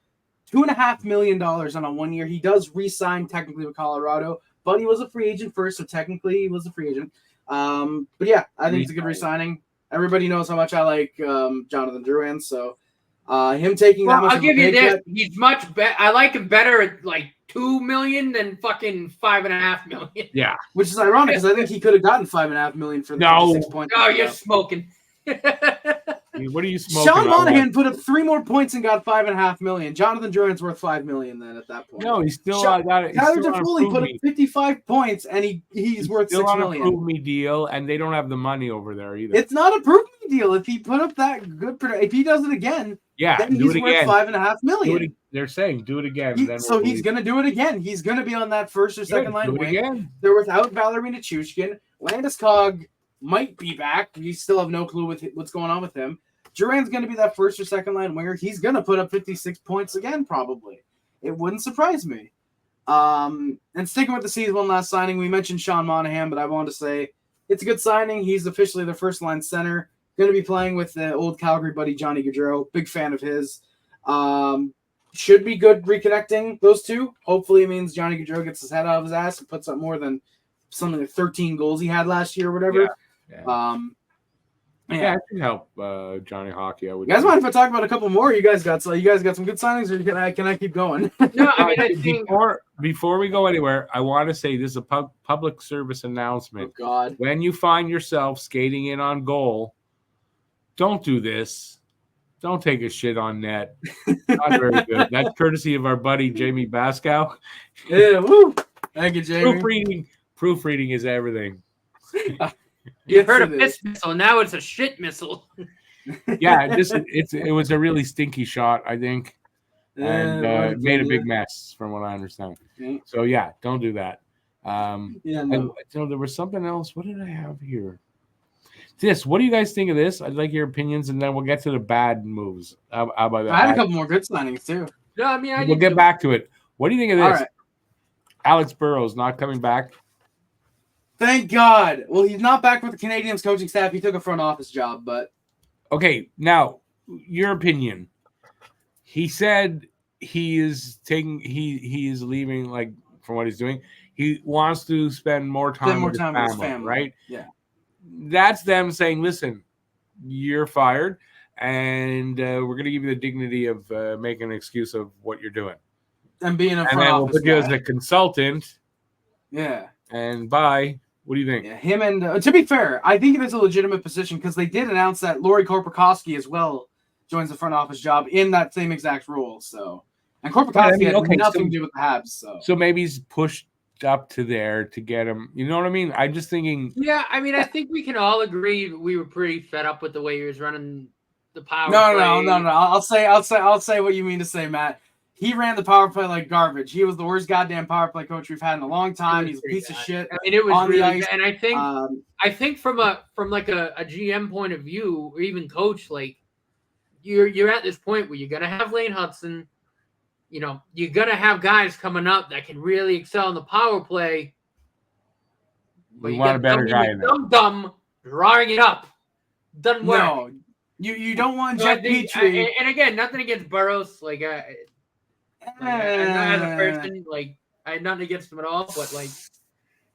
$2.5 million on a 1 year. He does re-sign technically with Colorado, but he was a free agent first, so technically he was a free agent. But yeah, I think it's a good re-signing. Everybody knows how much I like Jonathan Drouin, so him taking that much. I'll give you this. He's much better. I like him better at like $2 million than fucking $5.5 million. Yeah, which is ironic because I think he could have gotten $5.5 million for the 56 points. Oh, you're smoking. What are you smoking? Sean Monahan put up 3 more points and got $5.5 million. Jonathan Drouin's worth $5 million then at that point. No, he's still got it. Tyler Toffoli put up 55 points and he's worth still $6 on million. A prove me deal, and they don't have the money over there either. It's not a prove me deal. If he put up that good, if he does it again, then he's worth $5.5 million. They're saying do it again. So he's going to do it again. He's going to be on that first or second line wing. They're without Valerie Nichushkin. Landeskog might be back. We still have no clue with what's going on with him. Duran's going to be that first or second line winger. He's going to put up 56 points again, probably. It wouldn't surprise me. And sticking with the season one last signing, we mentioned Sean Monahan, but I want to say it's a good signing. He's officially the first line center. Going to be playing with the old Calgary buddy Johnny Gaudreau. Big fan of his. Should be good reconnecting those two. Hopefully it means Johnny Gaudreau gets his head out of his ass and puts up more than something like 13 goals he had last year or whatever. Yeah, it can help Johnny Hockey. You guys mind if I talk about a couple more? You guys got some good signings, or can I keep going? No, I mean, I think before we go anywhere, I want to say this is a public service announcement. Oh God! When you find yourself skating in on goal, don't do this. Don't take a shit on net. Not very good. That's courtesy of our buddy Jamie Baskow. Yeah, woo! Thank you, Jamie. Proofreading is everything. You heard a piss missile. Now it's a shit missile. Yeah, it was a really stinky shot, I think, and it made a big mess, from what I understand. Yeah. So yeah, don't do that. No. There was something else. What did I have here? What do you guys think of this? I'd like your opinions, and then we'll get to the bad moves. How about that? I had a couple more good signings too. No, I mean, we'll get back to it. What do you think of this? All right. Alex Burrows not coming back. Thank God. Well, he's not back with the Canadiens coaching staff. He took a front office job, but okay. Now, your opinion. He said he is leaving, like, from what he's doing. He wants to spend more time with his family, right? Yeah. That's them saying, listen, you're fired, and we're going to give you the dignity of making an excuse of what you're doing. And being a front office we'll put you as a consultant. Yeah. And bye. What do you think? Yeah, him and to be fair, I think it is a legitimate position because they did announce that Lori Korpikoski as well joins the front office job in that same exact role. So, and Korpikoski had nothing to do with the Habs. So maybe he's pushed up to there to get him. You know what I mean? I'm just thinking. Yeah, I mean, I think we can all agree we were pretty fed up with the way he was running the power play. No. I'll say what you mean to say, Matt. He ran the power play like garbage. He was the worst goddamn power play coach we've had in a long time. He's a piece of shit. I mean, it was really bad. And I think from a GM point of view, or even coach, like you're at this point where you're gonna have Lane Hudson. You know, you're gonna have guys coming up that can really excel in the power play. But you want a better guy in there. Dumb drawing it up doesn't work. No, you don't want Jeff Petrie. And again, nothing against Burrows. As a person, I had nothing against him at all, but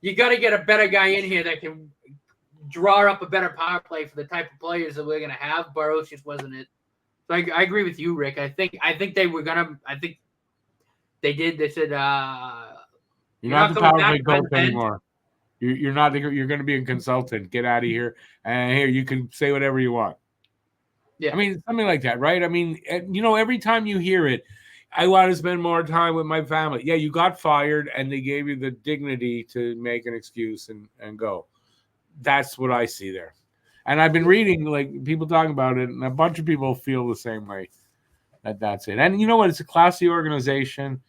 you got to get a better guy in here that can draw up a better power play for the type of players that we're gonna have. Burrows just wasn't it. So I agree with you, Rick. I think they were gonna. I think they did. They said you're not the power play coach anymore. You're not. You're going to be a consultant. Get out of here. And here you can say whatever you want. Yeah, I mean something like that, right? I mean, every time you hear it. I want to spend more time with my family. Yeah, you got fired, and they gave you the dignity to make an excuse and go. That's what I see there. And I've been reading, people talking about it, and a bunch of people feel the same way. That's it. And you know what? It's a classy organization.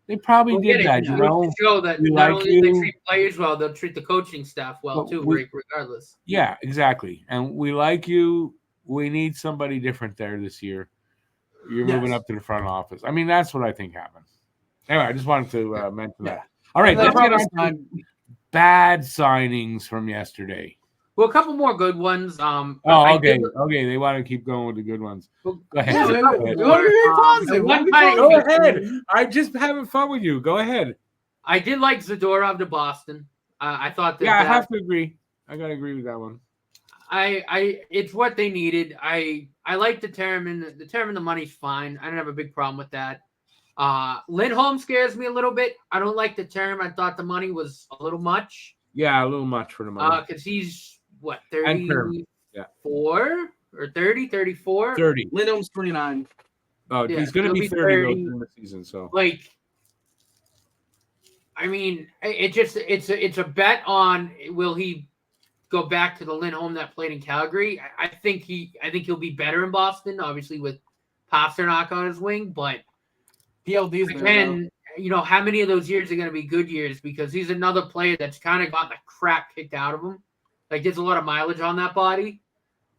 They probably did that, show that not only they treat players well, they'll treat the coaching staff well, too, regardless. Yeah, exactly. And we like you. We need somebody different there this year. You're moving up to the front office. I mean, that's what I think happened. Anyway, I just wanted to mention that. All right, let's get on to bad signings from yesterday. Well, a couple more good ones. Okay. They want to keep going with the good ones. Go ahead. Go ahead. I'm just having fun with you. Go ahead. I did like Zadorov to Boston. I thought that. Yeah, I have to agree. I gotta agree with that one. It's what they needed. I like the term, and the money's fine. I don't have a big problem with that. Lindholm scares me a little bit. I don't like the term. I thought the money was a little much. Yeah, a little much for the money. Because he's 34 or or 30, 34. 30. Lindholm's 29. Oh, Yeah, he's going to he'll be be 30 though 30. during the season. So Like, I mean, it's a bet on will he go back to the Lindholm that played in Calgary. I think he'll be better in Boston, obviously with Pasternak on his wing. But PLD's there, again, how many of those years are going to be good years? Because he's another player that's kind of got the crap kicked out of him. Like, there's a lot of mileage on that body.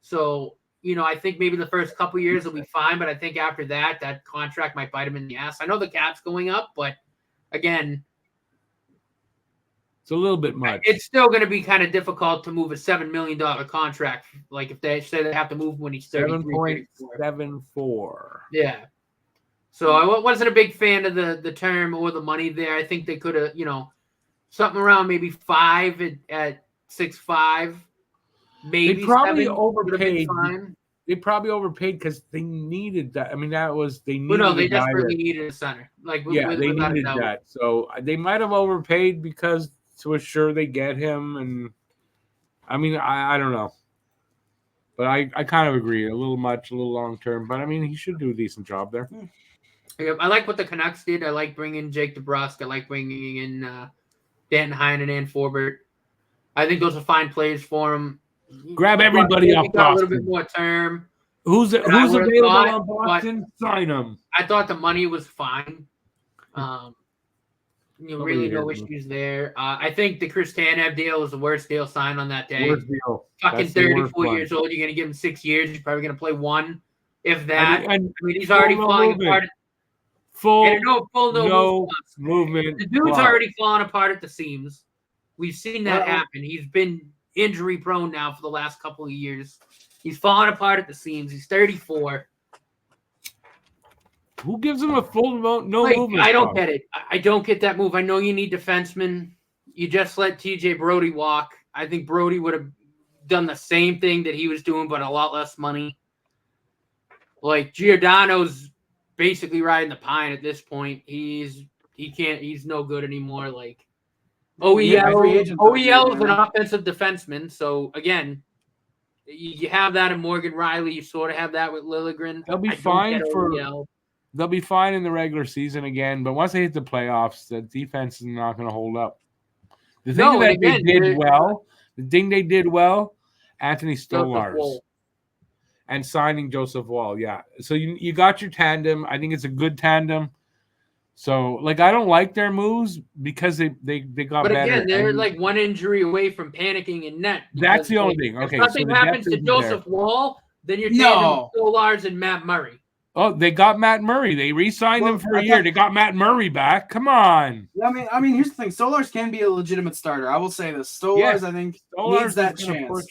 So, I think maybe the first couple years will be fine, but I think after that contract might bite him in the ass. I know the cap's going up, but again, it's a little bit much. It's still going to be kind of difficult to move a $7 million contract. Like if they say they have to move when he's 33, 7.74. Yeah. So I wasn't a big fan of the term or the money there. I think they could have, something around maybe 5 at 6.5. Maybe they probably 7 overpaid. They probably overpaid because they needed that. I mean, they needed. Well, no, they desperately needed a center. Like, they needed that. So they might have overpaid because to assure they get him. And I mean, I don't know, but I kind of agree. A little much, a little long term. But I mean, he should do a decent job there. I like what the Canucks did. I like bringing Jake DeBrusk. I like bringing in Danton Heinen and Forbert. I think those are fine plays for him. Grab everybody off Boston. Got a little bit more term. Who's available on Boston? Sign them. I thought the money was fine. Really no issues there. I think the Chris Tanev deal was the worst deal signed on that day. Worst deal. Fucking 34 years old. You're going to give him 6 years. You're probably going to play 1, if that. I mean, he's already falling apart. Full movement. The dude's already falling apart at the seams. We've seen that happen. He's been injury prone now for the last couple of years. He's falling apart at the seams. He's 34. Who gives him a full movement? I don't get it. I don't get that move. I know you need defensemen. You just let TJ Brody walk. I think Brody would have done the same thing that he was doing, but a lot less money. Like, Giordano's basically riding the pine at this point. He's no good anymore. Like, OEL is an offensive defenseman. So again, you have that in Morgan Riley. You sort of have that with Liljegren. They'll be fine They'll be fine in the regular season again, but once they hit the playoffs, the defense is not going to hold up. The thing they did well, Anthony Stolarz and signing Joseph Wall. Yeah, so you got your tandem. I think it's a good tandem. So, like, I don't like their moves because they got better. But again, they're like one injury away from panicking in net. That's the only thing. Okay, if nothing happens to Joseph Wall, then you're tandem Stolarz and Matt Murray. Oh, they got Matt Murray. They re-signed him for a year. They got Matt Murray back. Come on. I mean, here's the thing. Stolarz can be a legitimate starter. I will say this. Stolarz, I think, needs that chance.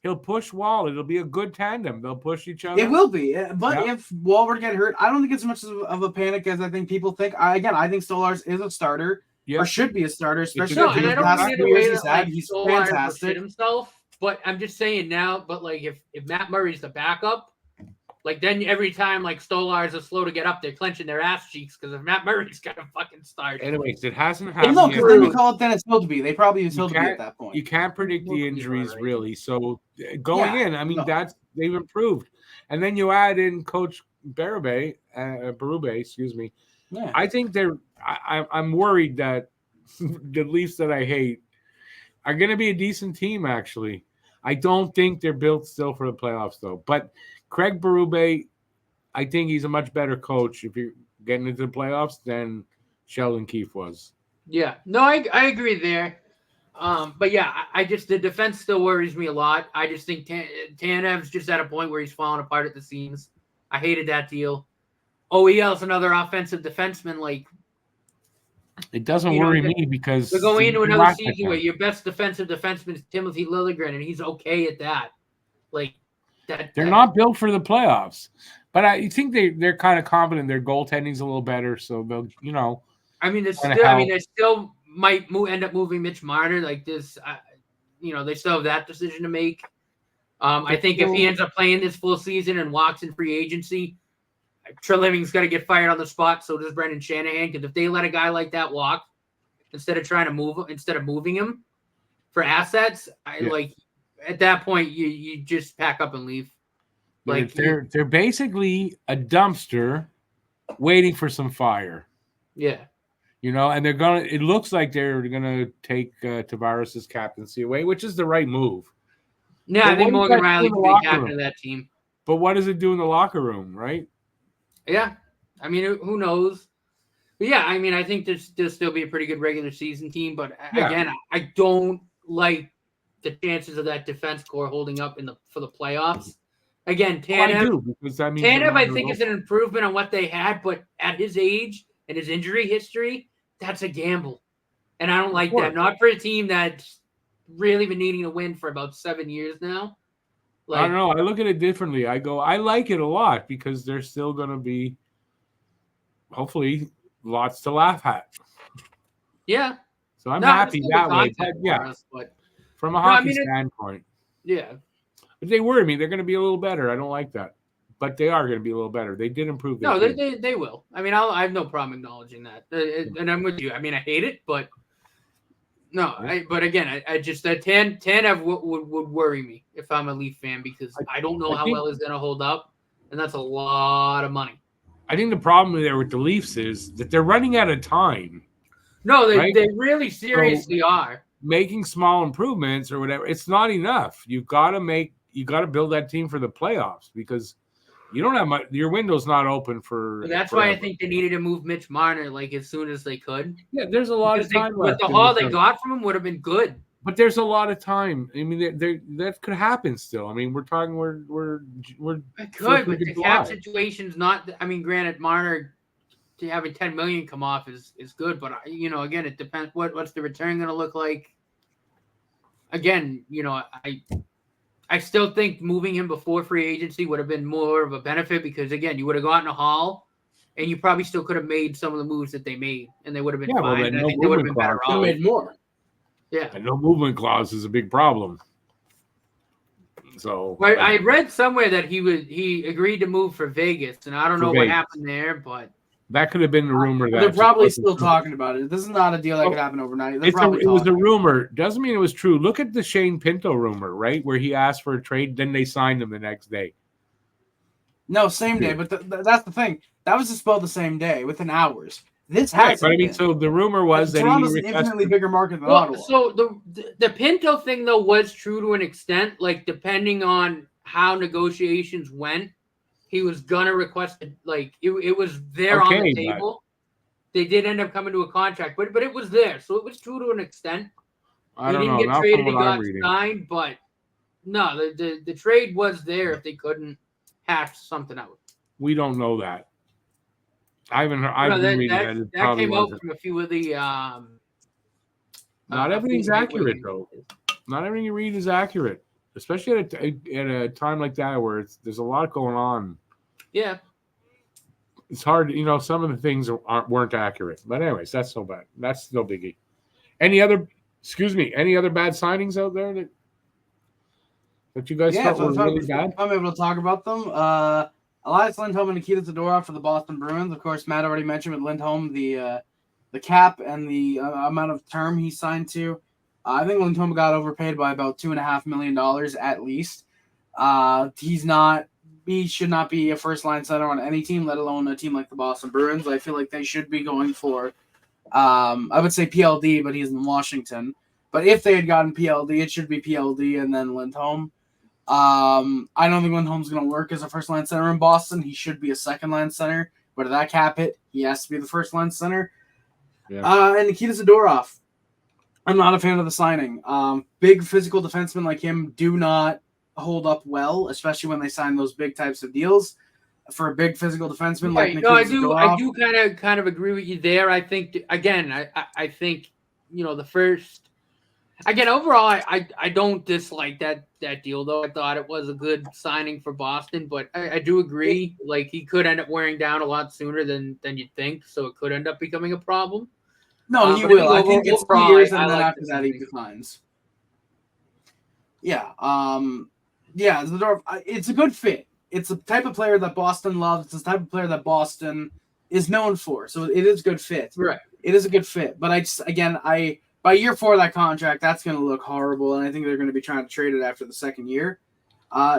He'll push Wall. It'll be a good tandem. They'll push each other. It will be. But if Wall were to get hurt, I don't think it's as much of a panic as I think people think. I think Stolarz is a starter or should be a starter, especially in the past 2 years he's fantastic. Himself, but I'm just saying now, but like if Matt Murray's the backup, like then every time like Stolarz is slow to get up, they're clenching their ass cheeks because if Matt Murray's got to fucking start. Anyways, it hasn't happened. Well, no, because then you call it Dennis Hildeby. They probably use Hildeby at that point. You can't predict the injuries really. So going in, I mean they've improved, and then you add in Coach Berube, excuse me. Yeah. I think I'm worried that the Leafs that I hate are going to be a decent team. Actually, I don't think they're built still for the playoffs though, but. Craig Berube, I think he's a much better coach if you're getting into the playoffs than Sheldon Keefe was. Yeah, no, I agree there. But yeah, I just the defense still worries me a lot. I just think Tanev's just at a point where he's falling apart at the seams. I hated that deal. OEL's another offensive defenseman. Like, it doesn't worry me because we're going into another season where your best defensive defenseman is Timothy Liljegren, and he's okay at that. Like. They're not built for the playoffs, but I think they're kind of confident their goaltending's a little better, so they'll, I mean, they still might end up moving Mitch Marner like this. They still have that decision to make. I think if he ends up playing this full season and walks in free agency, Treliving's got to get fired on the spot. So does Brendan Shanahan, because if they let a guy like that walk instead of moving him for assets, at that point, you just pack up and leave. Like they're basically a dumpster waiting for some fire. Yeah. And they're gonna. It looks like they're gonna take Tavares' captaincy away, which is the right move. Yeah, But I think what does Morgan that do Riley in the can be locker captain room? of that team. But what does it do in the locker room, right? Yeah, I mean, who knows? But yeah, I mean, I think there'll still be a pretty good regular season team. But again, I don't like the chances of that defense core holding up for the playoffs. Again, I do, because that means Tanev, I think, is an improvement on what they had, but at his age and his injury history, that's a gamble. And I don't like that. Not for a team that's really been needing to win for about 7 years now. I don't know. I look at it differently. I go, I like it a lot because there's still going to be, hopefully, lots to laugh at. Yeah. So I'm happy that way. But from a hockey standpoint. Yeah. But they worry me. They're going to be a little better. I don't like that. But they are going to be a little better. They did improve their team. They will. I mean, I have no problem acknowledging that. And I'm with you. I mean, I hate it, but no. But again, I just that Tanev would worry me if I'm a Leaf fan because I don't know how well he's going to hold up, and that's a lot of money. I think the problem there with the Leafs is that they're running out of time. No, they really seriously are. Making small improvements or whatever, it's not enough. You got to build that team for the playoffs because you don't have much. Your window's not open for. That's why I think they needed to move Mitch Marner as soon as they could. Yeah, there's a lot of time left. But the haul they got from him would have been good. But there's a lot of time. I mean, that could happen still. I mean, we're talking. We're. It could, but the cap situation's not. I mean, granted, Marner having $10 million come off is good, but again, it depends. What's the return going to look like? Again, I still think moving him before free agency would have been more of a benefit because again, you would have gotten a haul, and you probably still could have made some of the moves that they made, and they would have been fine. I think they would have been better off. Made more. Yeah, and no movement clause is a big problem. So I read somewhere that he agreed to move for Vegas, and I don't know what happened there, but. That could have been the rumor. They're probably still talking about it. This is not a deal that could happen overnight. It was a rumor. Doesn't mean it was true. Look at the Shane Pinto rumor, right? Where he asked for a trade, then they signed him the next day. No, same day. But that's the thing. That was just about the same day, within hours. This has. But I mean, so the rumor was that Toronto's an infinitely bigger market than Ottawa. So the Pinto thing though was true to an extent. Like depending on how negotiations went. He was gonna request it was there on the table. They did end up coming to a contract, but it was there, so it was true to an extent. I don't know. He didn't get traded; he got signed, but no, the trade was there if they couldn't hash something out. We don't know that. I haven't heard. I've been reading that came out from a few of the. Not everything's accurate though. Not everything you read is accurate. Especially at a time like that where there's a lot going on. Yeah. It's hard, some of the things weren't accurate. But anyways, that's so bad. That's no biggie. Any other bad signings out there that you guys thought were really bad? I'm able to talk about them. Elias Lindholm and Nikita Zadorov for the Boston Bruins. Of course, Matt already mentioned with Lindholm the cap and the amount of term he signed to. I think Lindholm got overpaid by about $2.5 million at least. He should not be a first-line center on any team, let alone a team like the Boston Bruins. I feel like they should be going for, I would say PLD, but he's in Washington. But if they had gotten PLD, it should be PLD and then Lindholm. I don't think Lindholm's going to work as a first-line center in Boston. He should be a second-line center. But at that cap hit, he has to be the first-line center. Yeah. And Nikita Zadorov. I'm not a fan of the signing. Big physical defensemen like him do not hold up well, especially when they sign those big types of deals. For a big physical defenseman like Nikita Zadorov. I do kind of agree with you there. I think again, I think the first. Again, overall, I don't dislike that deal though. I thought it was a good signing for Boston, but I do agree. Like he could end up wearing down a lot sooner than you'd think, so it could end up becoming a problem. No, he will. I think it's 2 years, and then after that, he declines. Yeah. Zadorov, it's a good fit. It's the type of player that Boston loves. It's the type of player that Boston is known for. So it is a good fit. Right. It is a good fit. But by year 4 of that contract, that's going to look horrible, and I think they're going to be trying to trade it after the second year.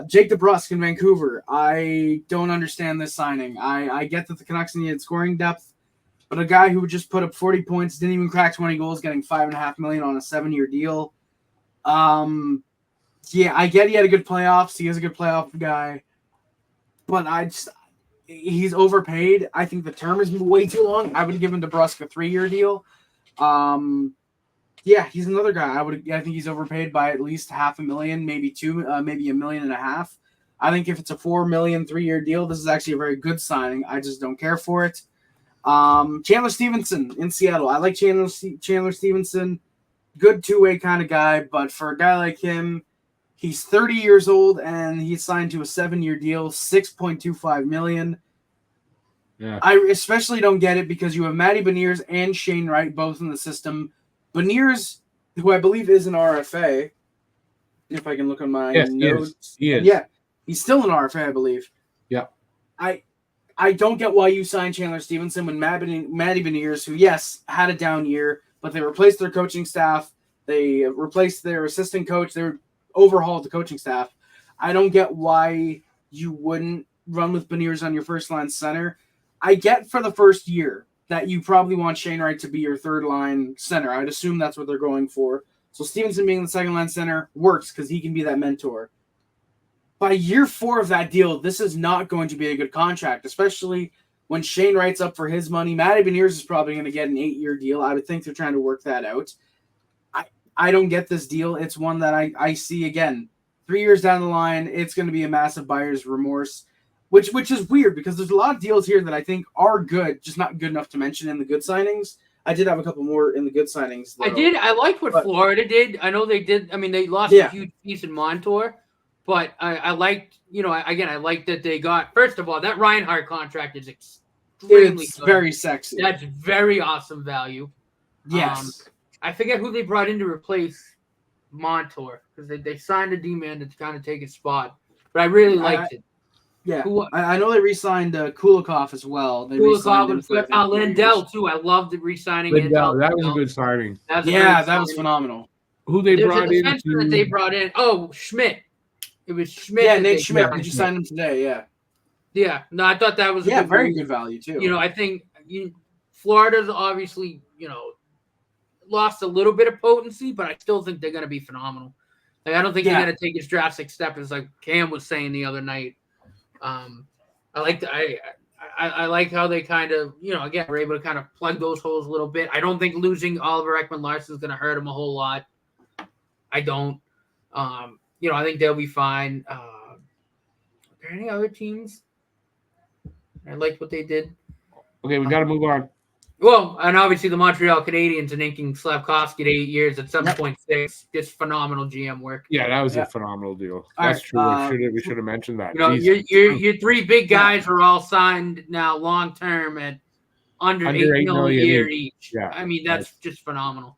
Jake DeBrusk in Vancouver. I don't understand this signing. I get that the Canucks needed scoring depth, but a guy who just put up 40 points, didn't even crack 20 goals, getting $5.5 million on a 7-year deal. Yeah, I get he had a good playoffs. He is a good playoff guy, but he's overpaid. I think the term is way too long. I would give him DeBrusk a 3-year deal. Yeah, he's another guy. I think he's overpaid by at least $500,000, maybe $1.5 million. I think if it's a $4 million 3-year deal, this is actually a very good signing. I just don't care for it. Chandler Stevenson in Seattle. I like Chandler Stevenson. Good two-way kind of guy, but for a guy like him, he's 30 years old and he's signed to a 7-year deal, $6.25 million. Yeah. I especially don't get it because you have Matty Beniers and Shane Wright both in the system. Beniers, who I believe is an RFA, if I can look on my notes. He is. Yeah, he's still an RFA, I believe. Yeah. I don't get why you signed Chandler Stevenson when Matty Beniers, who, yes, had a down year, but they replaced their coaching staff. They replaced their assistant coach. They overhauled the coaching staff. I don't get why you wouldn't run with Beniers on your first-line center. I get for the first year that you probably want Shane Wright to be your third-line center. I'd assume that's what they're going for. So Stevenson being the second-line center works because he can be that mentor. By year 4 of that deal, this is not going to be a good contract, especially when Shane Wright's up for his money. Matty Beniers is probably going to get an 8-year deal. I would think they're trying to work that out. I don't get this deal. It's one that I see, again, 3 years down the line, it's going to be a massive buyer's remorse, which is weird because there's a lot of deals here that I think are good, just not good enough to mention in the good signings. I did have a couple more in the good signings, though. I liked what Florida did. I know they did. I mean, they lost a huge piece in Montour. But I liked, I liked that they got, first of all, that Reinhart contract is extremely good. Very sexy. That's very awesome value. Yes. I forget who they brought in to replace Montour because they signed a D-man to kind of take his spot. But I really liked it. Yeah. I know they re-signed Kulikov as well. Kulikov and Lindell, too. I loved re-signing Lindell. That was a good signing. That was phenomenal. Who they brought in? That they brought in. Oh, Schmidt. It was Schmidt. Yeah, Nate Schmidt. Did you sign him today? Yeah. Yeah. No, I thought that was very good value too. I think Florida's obviously, lost a little bit of potency, but I still think they're going to be phenomenal. Like, I don't think they're going to take as drastic steps as like Cam was saying the other night. I like how they kind of, again, were able to kind of plug those holes a little bit. I don't think losing Oliver Ekman-Larsson is going to hurt him a whole lot. I don't. I think they'll be fine. Are there any other teams? I liked what they did. Okay, we got to move on. Well, and obviously the Montreal Canadiens and inking Slafkovsky to 8 years at 7.6. Just phenomenal GM work. Yeah, that was a phenomenal deal. That's true. We should have mentioned that. Your 3 big guys are all signed now long term at under $8 million a year each. Yeah, I mean, that's just phenomenal.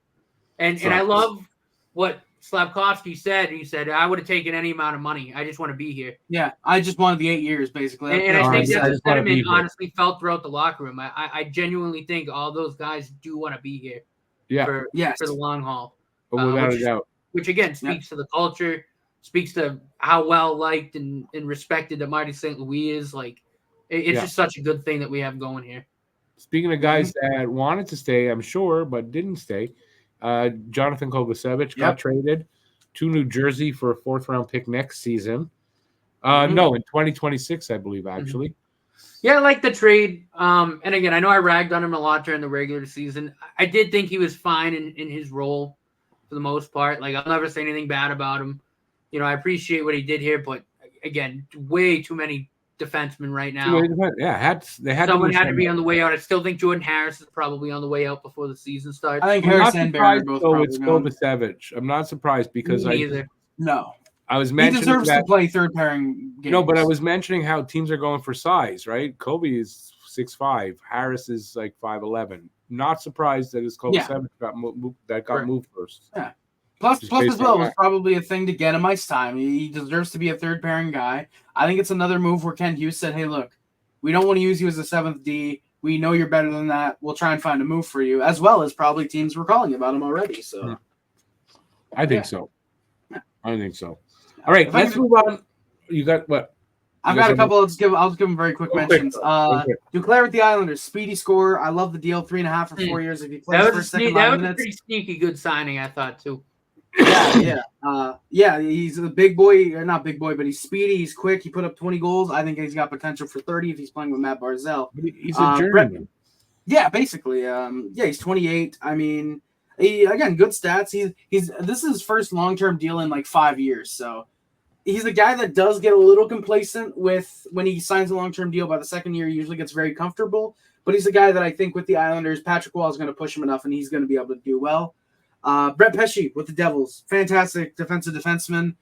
And I love what Slafkovsky said. He said, I would have taken any amount of money. I just want to be here. Yeah, I just wanted the 8 years, basically. And I think that's a sentiment honestly felt throughout the locker room. I genuinely think all those guys do want to be here for the long haul. Without a doubt. Which, again, speaks to the culture, speaks to how well-liked and respected that Marty St. Louis is. Like, it's just such a good thing that we have going here. Speaking of guys that wanted to stay, I'm sure, but didn't stay, Jonathan Kovacevic got traded to New Jersey for a 4th-round pick next season. No, in 2026, I believe, actually. Yeah, I like the trade. And again, I know I ragged on him a lot during the regular season. I did think he was fine in his role for the most part. Like, I'll never say anything bad about him. I appreciate what he did here, but again, way too many defensemen right now. Someone had to be on the way out. I still think Jordan Harris is probably on the way out before the season starts. I think Harris and Barry both. It's Kovacevic. I'm not surprised because No. I was mentioning he deserves to play third pairing games. No, but I was mentioning how teams are going for size, right? Kobe is 6'5", Harris is like 5'11". Not surprised that it's Kovacevic got moved first. Yeah. Plus as well, was probably a thing to get him ice time. He deserves to be a third pairing guy. I think it's another move where Ken Hughes said, hey, look, we don't want to use you as a 7th D. We know you're better than that. We'll try and find a move for you, as well as probably teams were calling about him already. So, I think so. I think so. All right, let's move on. You got what? I've got a couple. I'll just give them very quick mentions. Duclair with the Islanders, speedy score. I love the deal. 3.5 for 4 years if he plays first, second line minutes. That was a pretty sneaky good signing, I thought too. Yeah. He's a big boy, or not big boy, but he's speedy. He's quick. He put up 20 goals. I think he's got potential for 30 if he's playing with Matt Barzal. He's a journeyman. Basically. He's 28. I mean, again, good stats. This is his first long-term deal in like 5 years, so. He's a guy that does get a little complacent with when he signs a long-term deal. By the second year, he usually gets very comfortable. But he's a guy that I think with the Islanders, Patrick Wall is going to push him enough, and he's going to be able to do well. Brett Pesce with the Devils, fantastic defensive defenseman.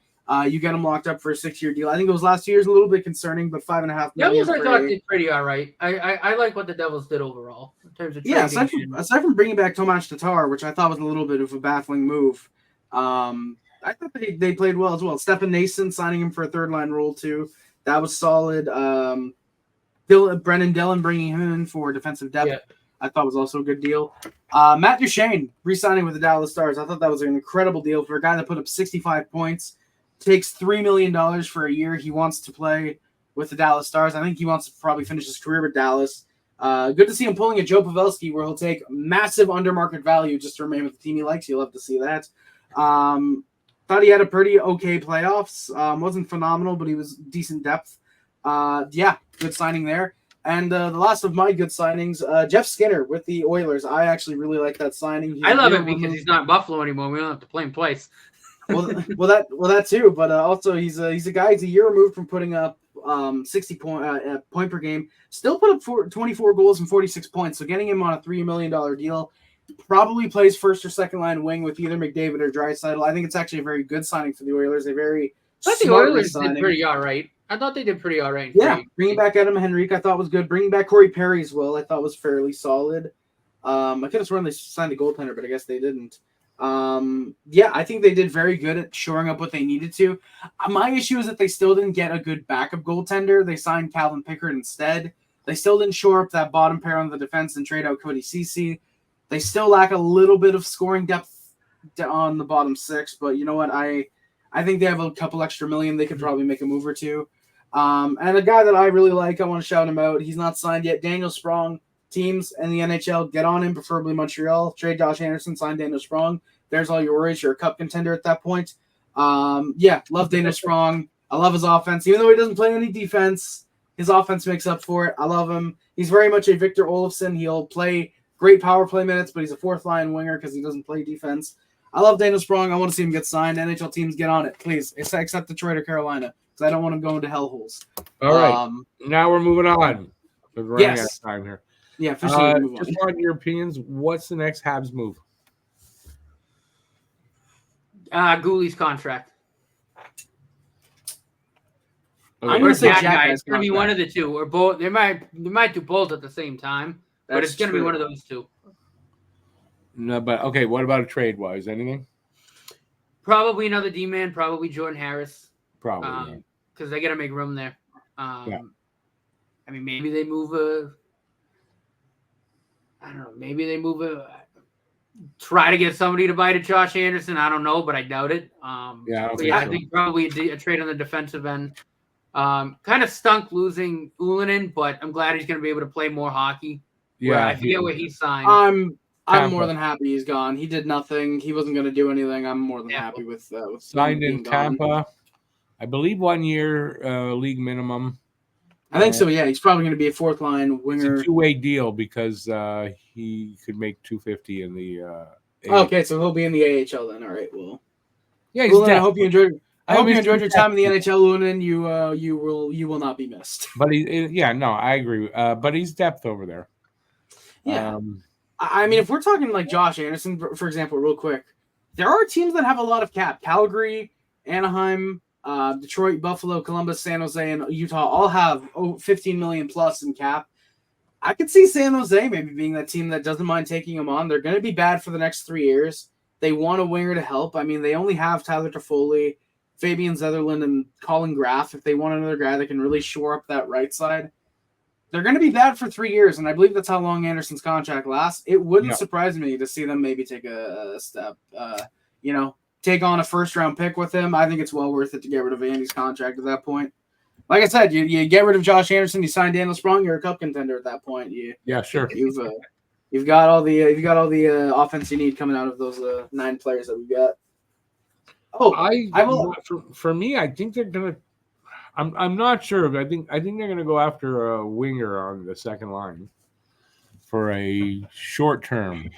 You get him locked up for a 6-year deal. I think it was last year's a little bit concerning, but $5.5 million. Devils, I thought did pretty all right. I like what the Devils did overall in terms of aside from bringing back Tomas Tatar, which I thought was a little bit of a baffling move. I thought they played well as well. Stefan Nason signing him for a third-line role, too. That was solid. Brendan Dillon bringing him in for defensive depth, I thought was also a good deal. Matt Duchene re-signing with the Dallas Stars. I thought that was an incredible deal for a guy that put up 65 points, takes $3 million for a year. He wants to play with the Dallas Stars. I think he wants to probably finish his career with Dallas. Good to see him pulling a Joe Pavelski where he'll take massive under-market value just to remain with the team he likes. You'll love to see that. Thought he had a pretty okay playoffs. Wasn't phenomenal, but he was decent depth. Good signing there. And the last of my good signings, Jeff Skinner with the Oilers. I actually really like that signing. I love it because he's not in Buffalo anymore. We don't have to play him twice. well, that too. But also he's a guy. He's a year removed from putting up 60 point per game. Still put up 24 goals and 46 points. So getting him on a $3 million deal. Probably plays first or second line wing with either McDavid or Draisaitl. I think it's actually a very good signing for the Oilers. A very I thought the Oilers did pretty all right. I thought they did pretty all right. Yeah, bringing back Adam Henrique I thought was good. Bringing back Corey Perry as well I thought was fairly solid. I could have sworn they signed a goaltender, but I guess they didn't. I think they did very good at shoring up what they needed to. My issue is that they still didn't get a good backup goaltender. They signed Calvin Pickard instead. They still didn't shore up that bottom pair on the defense and trade out Cody Ceci. They still lack a little bit of scoring depth on the bottom six, but you know what? I think they have a couple extra million. They could probably make a move or two. And a guy that I really like, I want to shout him out. He's not signed yet. Daniel Sprong. Teams in the NHL, get on him, preferably Montreal. Trade Josh Anderson, sign Daniel Sprong. There's all your worries. You're a cup contender at that point. Love Daniel Sprong. I love his offense. Even though he doesn't play any defense, his offense makes up for it. I love him. He's very much a Victor Olofsson. He'll play great power play minutes, but he's a fourth-line winger because he doesn't play defense. I love Daniel Sprong. I want to see him get signed. NHL teams, get on it, please. Except Detroit or Carolina, because I don't want him going to hellholes. All right. Now we're moving on. We're running out of time here. Yeah, for sure. Just want your opinions. What's the next Habs move? Gooley's contract. Okay. I'm going to say Jack. It's going to be one of the two, or both. They might do both at the same time. But it's going to be one of those two. No, but okay. What about a trade-wise? Anything? Probably another D-man. Probably Jordan Harris. Probably. Because they got to make room there. I mean, maybe they move I don't know. Maybe they try to get somebody to buy to Josh Anderson. I don't know, but I doubt it. I think probably a trade on the defensive end. Kind of stunk losing Ullinen, but I'm glad he's going to be able to play more hockey. I forget where he signed. I'm more than happy he's gone. He did nothing. He wasn't going to do anything. I'm more than happy with signed in Tampa. Gone. I believe 1 year league minimum. I think so. Yeah, he's probably going to be a fourth line winger. It's a 2-way deal because he could make $250 in the. Okay, so he'll be in the AHL then. All right. Well. Yeah. I hope you enjoyed. I hope you enjoyed your time in the NHL, Lunan. You will not be missed. But I agree. But he's depth over there. Yeah. I mean, if we're talking like Josh Anderson, for example, real quick, there are teams that have a lot of cap. Calgary, Anaheim, Detroit, Buffalo, Columbus, San Jose, and Utah all have 15 million plus in cap. I could see San Jose maybe being that team that doesn't mind taking him on. They're going to be bad for the next 3 years. They want a winger to help. I mean, they only have Tyler Toffoli, Fabian Zetterlund, and Colin Graff. If they want another guy that can really shore up that right side, they're going to be bad for 3 years, and I believe that's how long Anderson's contract lasts. It wouldn't surprise me to see them maybe take a step, take on a first-round pick with him. I think it's well worth it to get rid of Andy's contract at that point. like I said, you get rid of Josh Anderson, you sign Daniel Sprong, you're a cup contender at that point. Sure. You've got all the offense you need coming out of those 9 players that we've got. For me, I think they're gonna. I'm not sure, but I think they're gonna go after a winger on the second line for a short term.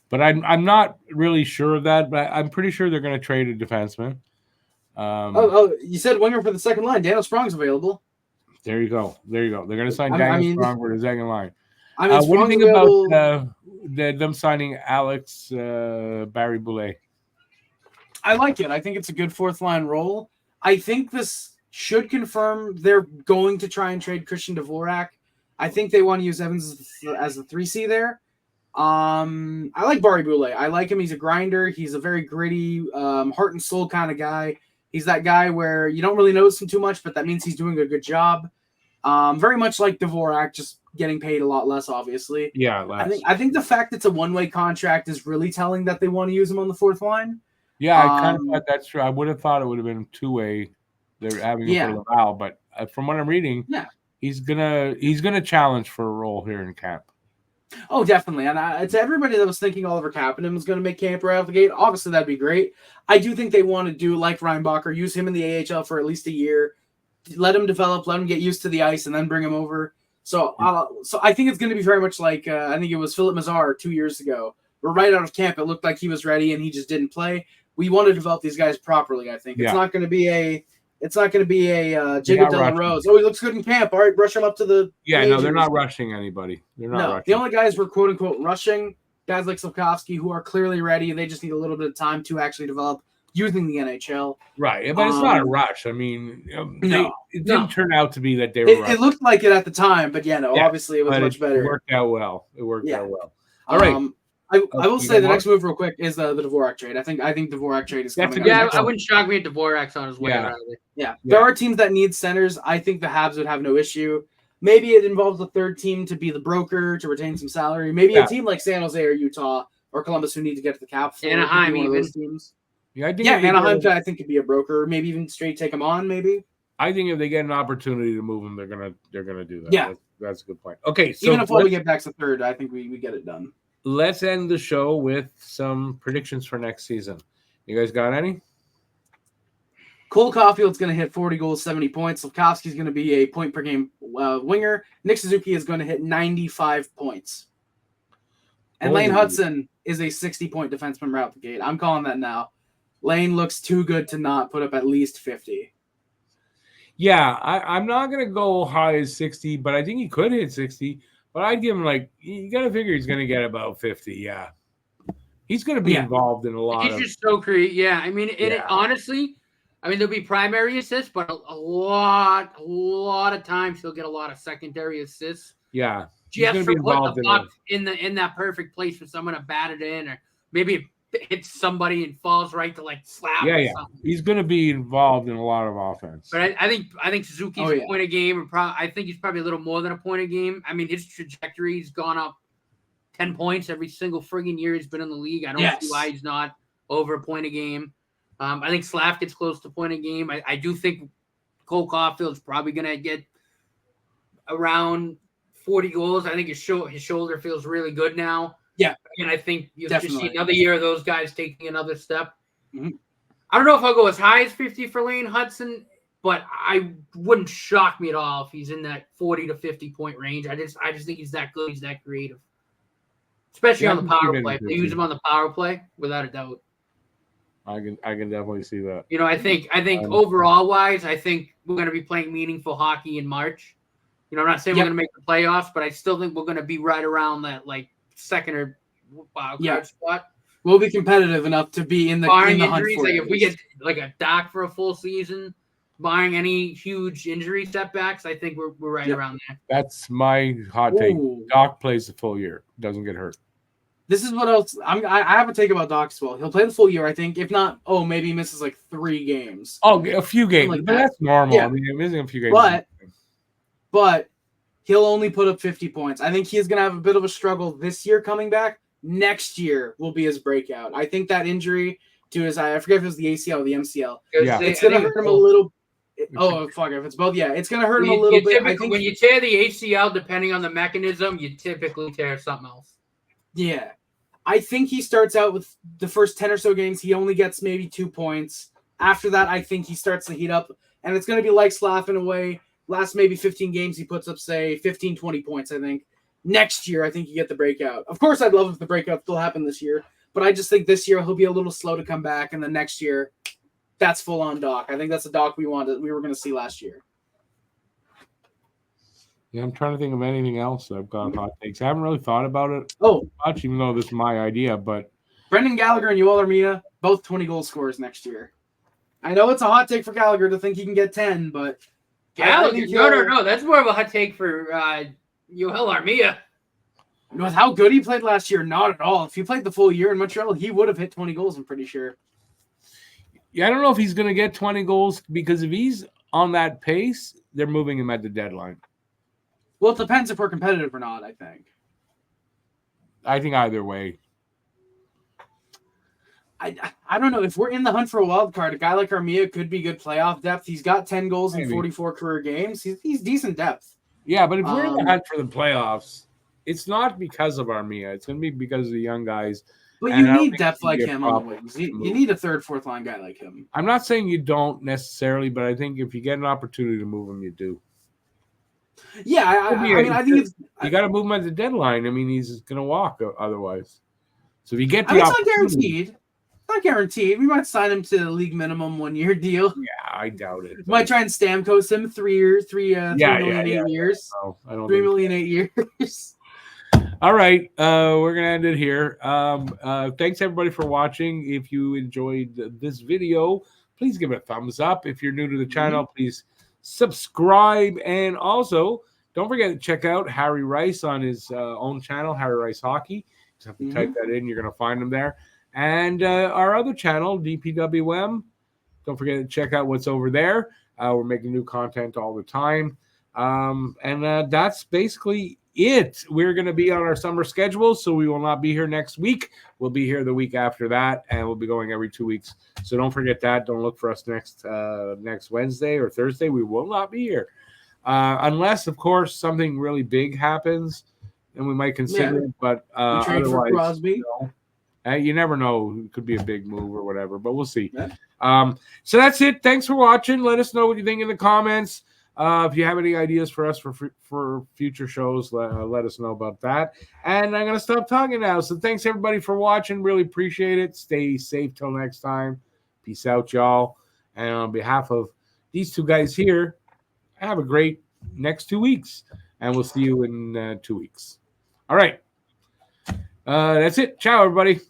But I'm not really sure of that. But I'm pretty sure they're gonna trade a defenseman. You said winger for the second line. Daniel Sprong's available. There you go. They're gonna sign Daniel Sprong for the second line. What do you think about them signing Alex Barré-Boulet? I like it. I think it's a good fourth line role. I think this should confirm they're going to try and trade Christian Dvorak. I think they want to use Evans as the 3C there. I like Barré-Boulet. I like him. He's a grinder. He's a very gritty, heart and soul kind of guy. He's that guy where you don't really notice him too much, but that means he's doing a good job. Very much like Dvorak, just getting paid a lot less, obviously. Yeah, less. I think the fact it's a one-way contract is really telling that they want to use him on the fourth line. Yeah, I kind of thought that's true. I would have thought it would have been two-way. They're having him for Laval, but from what I'm reading, he's gonna challenge for a role here in camp. Oh, definitely. And to everybody that was thinking Oliver Kapanen was going to make camp right out of the gate, obviously that'd be great. I do think they want to do like Reinbacher, use him in the AHL for at least a year, let him develop, let him get used to the ice, and then bring him over. So I think it's going to be very much like I think it was Philip Mazar 2 years ago. We're right out of camp. It looked like he was ready, and he just didn't play. We want to develop these guys properly. I think it's not going to be a Jacob De La Rose. Oh, he looks good in camp. All right, rush him up to the. Yeah, no, they're not rushing anybody. They're not rushing. The only guys we're quote unquote rushing, guys like Slafkovsky, who are clearly ready. They just need a little bit of time to actually develop using the NHL. Right, but it's not a rush. I mean, it didn't turn out to be that they were. It looked like it at the time, but obviously it was much better. It worked out well. All right. I will say the next move real quick is the Dvorak trade. I think Dvorak trade is coming. Yeah, I wouldn't shock me if Dvorak's on his way. Yeah. There are teams that need centers. I think the Habs would have no issue. Maybe it involves a third team to be the broker to retain some salary. Maybe a team like San Jose or Utah or Columbus who need to get to the cap. Anaheim, even. Those teams. Anaheim I think could be a broker. Maybe even straight take them on. Maybe. I think if they get an opportunity to move them, they're gonna do that. Yeah, that's a good point. Okay, so even if all we get back's a third, I think we get it done. Let's end the show with some predictions for next season. You guys got any? Cole Caulfield's going to hit 40 goals, 70 points. Slafkovsky's going to be a point-per-game winger. Nick Suzuki is going to hit 95 points. And Lane Hudson is a 60-point defenseman right out the gate. I'm calling that now. Lane looks too good to not put up at least 50. Yeah, I'm not going to go high as 60, but I think he could hit 60. But I'd give him you got to figure he's going to get about 50. Yeah. He's going to be involved in a lot He's just so creative. Yeah. I mean, honestly, there'll be primary assists, but a lot of times he'll get a lot of secondary assists. Yeah. Just for putting the puck in that perfect place for someone to bat it in, or maybe it hits somebody and falls right to slap. Yeah. He's going to be involved in a lot of offense. But I think Suzuki's a point a game, I think he's probably a little more than a point a game. I mean, his trajectory's gone up 10 points every single friggin' year he's been in the league. I don't see why he's not over a point a game. I think Slav gets close to point a game. I do think Cole Caulfield's probably going to get around 40 goals. I think his shoulder feels really good now. Yeah. And I think you'll just see another year of those guys taking another step. Mm-hmm. I don't know if I'll go as high as 50 for Lane Hudson, but I wouldn't shock me at all if he's in that 40 to 50 point range. I just think he's that good. He's that creative. Especially on the power play. If they use him on the power play, without a doubt. I can definitely see that. I think overall wise, I think we're going to be playing meaningful hockey in March. I'm not saying we're going to make the playoffs, but I still think we're going to be right around that second or wild card spot. We'll be competitive enough to be in the barring in the injuries. If we get a doc for a full season, barring any huge injury setbacks, I think we're right around there. That's my hot take. Doc plays the full year, doesn't get hurt. This is what else I have a take about Doc as well. He'll play the full year, I think. If not, maybe he misses 3 games. Oh, a few games, but that's normal. Yeah. I mean, missing a few games. But he'll only put up 50 points. I think he's going to have a bit of a struggle this year coming back. Next year will be his breakout. I think that injury to his, I forget if it was the ACL or the MCL. Yeah. It's going to hurt him a little. Fuck! If it's both, yeah, it's gonna hurt him a little bit. I think when you tear the ACL, depending on the mechanism, you typically tear something else. Yeah, I think he starts out with the first 10 or so games. He only gets maybe 2 points. After that, I think he starts to heat up, and it's gonna be like Slav in a way. Last maybe 15 games, he puts up say 15, 20 points. I think next year, I think you get the breakout. Of course, I'd love if the breakout still happened this year, but I just think this year he'll be a little slow to come back, and then next year. That's full on Doc. I think that's the Doc we were going to see last year. Yeah, I'm trying to think of anything else I've got hot takes. I haven't really thought about it much, even though this is my idea. But Brendan Gallagher and Yoel Armia, both 20 goal scorers next year. I know it's a hot take for Gallagher to think he can get 10, but Gallagher, no. That's more of a hot take for Yoel Armia. With how good he played last year, not at all. If he played the full year in Montreal, he would have hit 20 goals. I'm pretty sure. Yeah, I don't know if he's going to get 20 goals because if he's on that pace, they're moving him at the deadline. Well, it depends if we're competitive or not, I think. I think either way. I don't know. If we're in the hunt for a wild card, a guy like Armia could be good playoff depth. He's got 10 goals in 44 career games. He's decent depth. Yeah, but if we're in the hunt for the playoffs, it's not because of Armia. It's going to be because of the young guys. But you need depth like him on the wings. You need a third, fourth line guy like him. I'm not saying you don't necessarily, but I think if you get an opportunity to move him, you do. Yeah, I think it's you got to move him at the deadline. I mean, he's going to walk otherwise. So if you get the it's not guaranteed. Not guaranteed. We might sign him to the league minimum 1 year deal. Yeah, I doubt it. Might try and Stamkos him 3 years, 3 million 8 years. No, I don't 3 million 8 years. All right, we're gonna end it here. Thanks everybody for watching. If you enjoyed this video, please give it a thumbs up. If you're new to the channel, please subscribe, and also don't forget to check out Harry Rice on his own channel, Harry Rice Hockey. Just have to type that in; you're gonna find him there. And our other channel, DPWM. Don't forget to check out what's over there. We're making new content all the time, and that's basically it. We're going to be on our summer schedule, so we will not be here next week. We'll be here the week after that, and we'll be going every 2 weeks. So don't forget that. Don't look for us next Wednesday or Thursday. We will not be here. Unless, of course, something really big happens, and we might consider it. But otherwise, Crosby. You never know. It could be a big move or whatever, but we'll see. Yeah. So that's it. Thanks for watching. Let us know what you think in the comments. If you have any ideas for us for future shows, let us know about that. And I'm going to stop talking now. So thanks, everybody, for watching. Really appreciate it. Stay safe till next time. Peace out, y'all. And on behalf of these two guys here, have a great next 2 weeks. And we'll see you in 2 weeks. All right. That's it. Ciao, everybody.